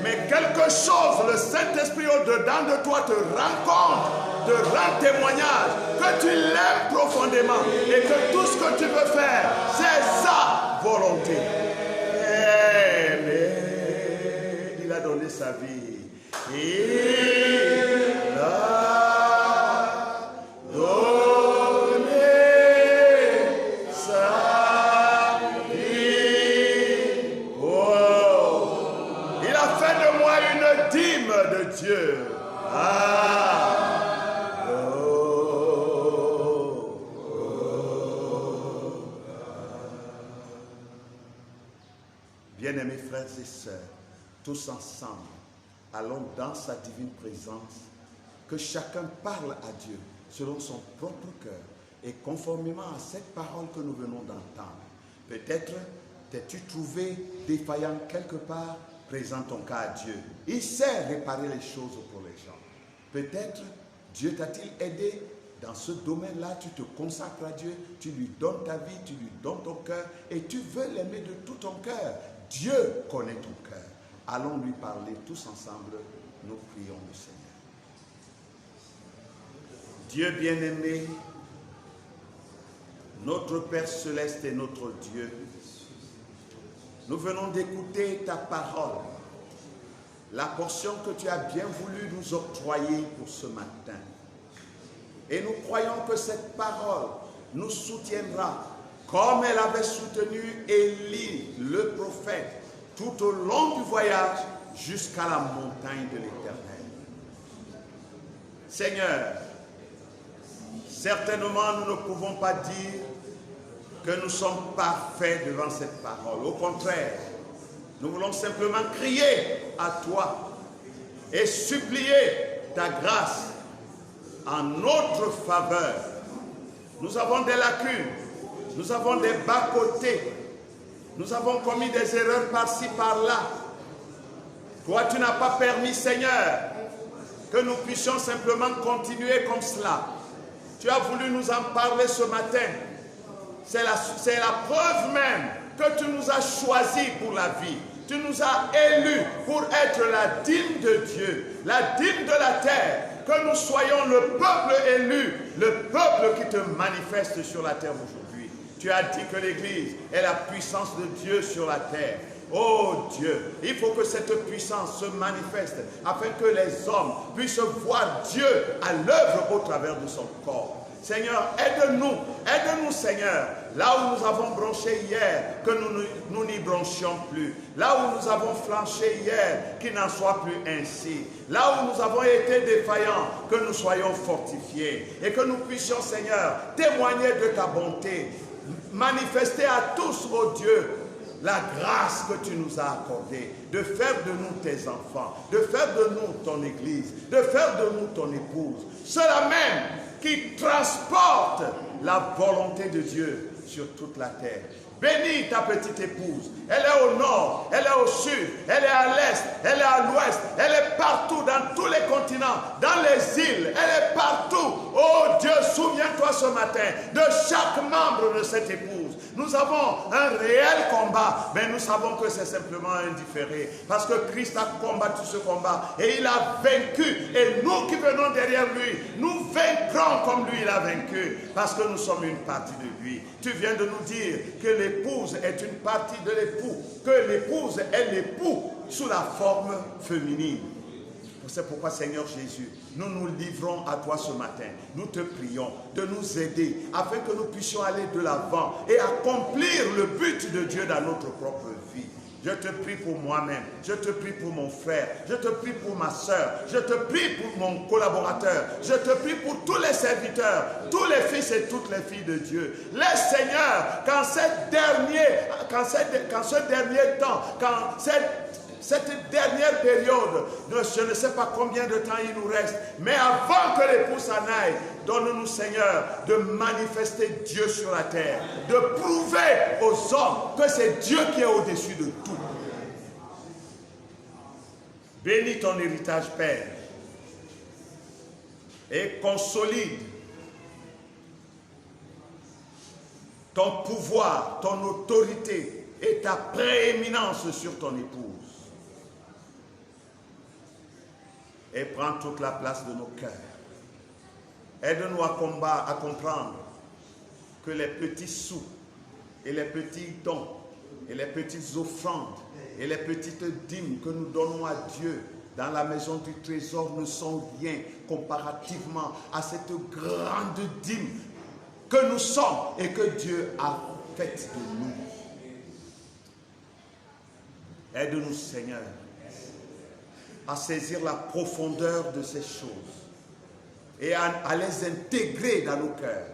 mais quelque chose, le Saint-Esprit au-dedans de toi te rend compte, te rend témoignage, que tu l'aimes profondément et que tout ce que tu veux faire, c'est sa volonté. Mais il a donné sa vie. Il a donné sa de Dieu. Bien-aimés frères et sœurs, tous ensemble, allons dans sa divine présence, que chacun parle à Dieu selon son propre cœur et conformément à cette parole que nous venons d'entendre. Peut-être t'es-tu trouvé défaillant quelque part. Présente ton cas à Dieu. Il sait réparer les choses pour les gens. Peut-être Dieu t'a-t-il aidé dans ce domaine-là. Tu te consacres à Dieu, tu lui donnes ta vie, tu lui donnes ton cœur et tu veux l'aimer de tout ton cœur. Dieu connaît ton cœur. Allons lui parler tous ensemble. Nous prions le Seigneur. Dieu bien-aimé, notre Père céleste et notre Dieu, nous venons d'écouter ta parole, la portion que tu as bien voulu nous octroyer pour ce matin. Et nous croyons que cette parole nous soutiendra comme elle avait soutenu Élie, le prophète, tout au long du voyage jusqu'à la montagne de l'Éternel. Seigneur, certainement nous ne pouvons pas dire que nous sommes parfaits devant cette parole. Au contraire, nous voulons simplement crier à toi et supplier ta grâce en notre faveur. Nous avons des lacunes, nous avons des bas-côtés, nous avons commis des erreurs par-ci, par-là. Toi, tu n'as pas permis, Seigneur, que nous puissions simplement continuer comme cela. Tu as voulu nous en parler ce matin. C'est la preuve même que tu nous as choisis pour la vie. Tu nous as élus pour être la dîme de Dieu, la dîme de la terre. Que nous soyons le peuple élu, le peuple qui te manifeste sur la terre aujourd'hui. Tu as dit que l'Église est la puissance de Dieu sur la terre. Oh Dieu, il faut que cette puissance se manifeste afin que les hommes puissent voir Dieu à l'œuvre au travers de son corps. Seigneur, aide-nous Seigneur, là où nous avons bronché hier, que nous n'y bronchions plus. Là où nous avons flanché hier, qu'il n'en soit plus ainsi. Là où nous avons été défaillants, que nous soyons fortifiés. Et que nous puissions, Seigneur, témoigner de ta bonté. Manifester à tous, ô Dieu, la grâce que tu nous as accordée, de faire de nous tes enfants, de faire de nous ton église, de faire de nous ton épouse. Cela même qui transporte la volonté de Dieu sur toute la terre. Bénis ta petite épouse. Elle est au nord, elle est au sud, elle est à l'est, elle est à l'ouest, elle est partout dans tous les continents, dans les îles, elle est partout. Oh Dieu, souviens-toi ce matin de chaque membre de cette épouse. Nous avons un réel combat, mais nous savons que c'est simplement indifféré. Parce que Christ a combattu ce combat et il a vaincu. Et nous qui venons derrière lui, nous vaincrons comme lui il a vaincu. Parce que nous sommes une partie de lui. Tu viens de nous dire que l'épouse est une partie de l'époux, que l'épouse est l'époux sous la forme féminine. C'est pourquoi, Seigneur Jésus, nous nous livrons à toi ce matin. Nous te prions de nous aider afin que nous puissions aller de l'avant et accomplir le but de Dieu dans notre propre vie. Je te prie pour moi-même, je te prie pour mon frère, je te prie pour ma soeur, je te prie pour mon collaborateur, je te prie pour tous les serviteurs, tous les fils et toutes les filles de Dieu. Laisse, Seigneur, quand ce dernier temps, quand cette dernière période, je ne sais pas combien de temps il nous reste, mais avant que l'époux s'en aille, donne-nous, Seigneur, de manifester Dieu sur la terre, de prouver aux hommes que c'est Dieu qui est au-dessus de tout. Bénis ton héritage, Père, et consolide ton pouvoir, ton autorité et ta prééminence sur ton épouse. Et prends toute la place de nos cœurs. Aide-nous à comprendre que les petits sous et les petits dons et les petites offrandes et les petites dîmes que nous donnons à Dieu dans la maison du trésor ne sont rien comparativement à cette grande dîme que nous sommes et que Dieu a faite de nous. Aide-nous, Seigneur, à saisir la profondeur de ces choses et à les intégrer dans nos cœurs,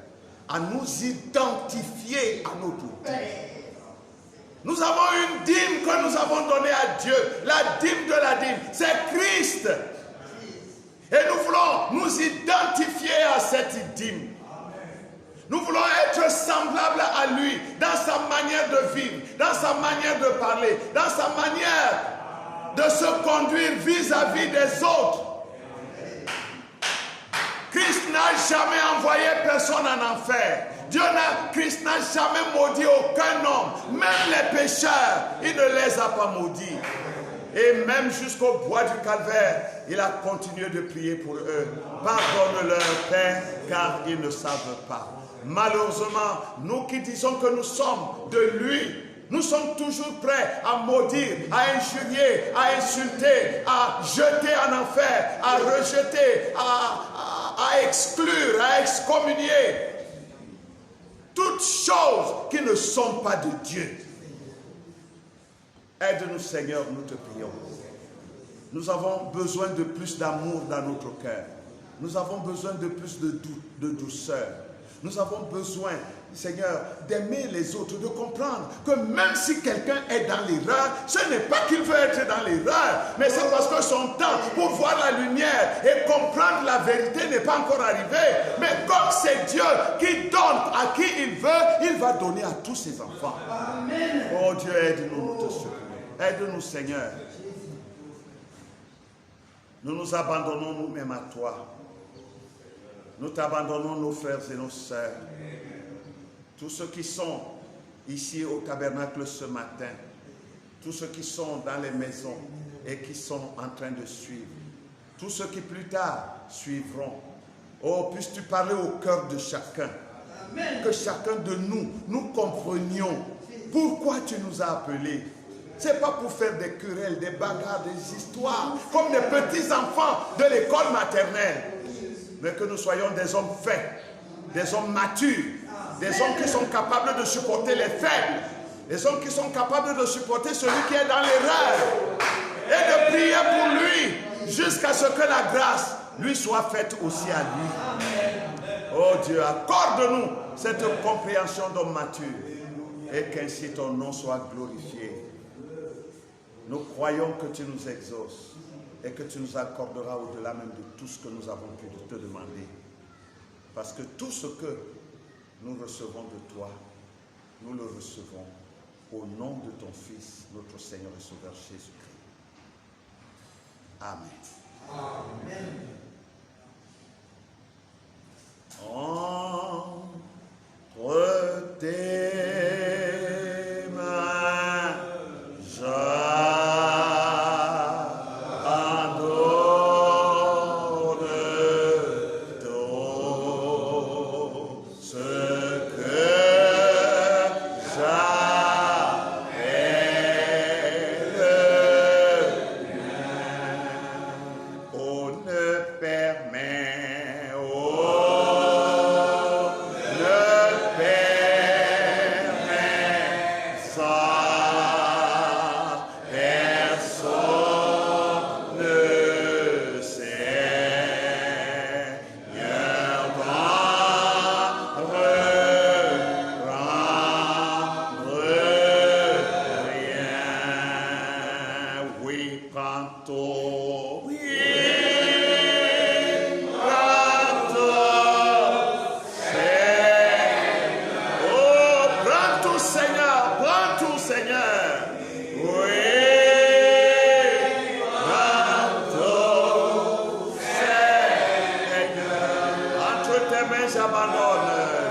à nous identifier à notre dîme. Nous avons une dîme que nous avons donnée à Dieu, la dîme de la dîme, c'est Christ. Et nous voulons nous identifier à cette dîme. Nous voulons être semblables à lui dans sa manière de vivre, dans sa manière de parler, dans sa manière de se conduire vis-à-vis des autres. Christ n'a jamais envoyé personne en enfer. Christ n'a jamais maudit aucun homme. Même les pécheurs, il ne les a pas maudits. Et même jusqu'au bois du calvaire, il a continué de prier pour eux. Pardonne-leur, Père, car ils ne savent pas. Malheureusement, nous qui disons que nous sommes de lui, nous sommes toujours prêts à maudire, à injurier, à insulter, à jeter en enfer, à rejeter, à exclure, à excommunier. Toutes choses qui ne sont pas de Dieu. Aide-nous, Seigneur, nous te prions. Nous avons besoin de plus d'amour dans notre cœur. Nous avons besoin de plus de douceur. Nous avons besoin, Seigneur, d'aimer les autres, de comprendre que même si quelqu'un est dans l'erreur, ce n'est pas qu'il veut être dans l'erreur, mais c'est parce que son temps pour voir la lumière et comprendre la vérité n'est pas encore arrivé. Mais comme c'est Dieu qui donne à qui il veut, il va donner à tous ses enfants. Amen. Oh Dieu, aide-nous, nous te supplions. Aide-nous, Seigneur. Nous nous abandonnons nous-mêmes à toi. Nous t'abandonnons, nos frères et nos sœurs. Tous ceux qui sont ici au tabernacle ce matin, tous ceux qui sont dans les maisons et qui sont en train de suivre, tous ceux qui plus tard suivront. Oh, puisses-tu parler au cœur de chacun. Amen. Que chacun de nous comprenions pourquoi tu nous as appelés. Ce n'est pas pour faire des querelles, des bagarres, des histoires, comme des petits enfants de l'école maternelle. Mais que nous soyons des hommes faits, des hommes matures, des hommes qui sont capables de supporter les faibles, des hommes qui sont capables de supporter celui qui est dans l'erreur et de prier pour lui jusqu'à ce que la grâce lui soit faite aussi à lui. Oh Dieu, accorde-nous cette compréhension d'homme mature et qu'ainsi ton nom soit glorifié. Nous croyons que tu nous exauces et que tu nous accorderas au-delà même de tout ce que nous avons pu te demander. Parce que tout ce que nous recevons de toi, nous le recevons au nom de ton Fils, notre Seigneur et Sauveur Jésus-Christ. Amen. Amen. Entre tes mains, j'adore tout ce que j'appelle. On ne permet,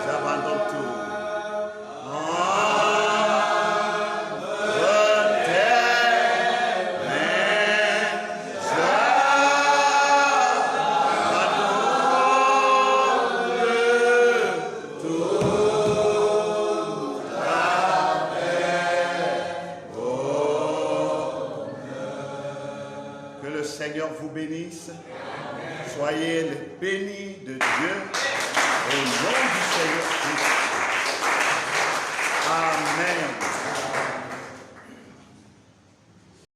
j'abandonne tout. Que le Seigneur vous bénisse. Soyez les bénis de Dieu au nom du Seigneur Christ.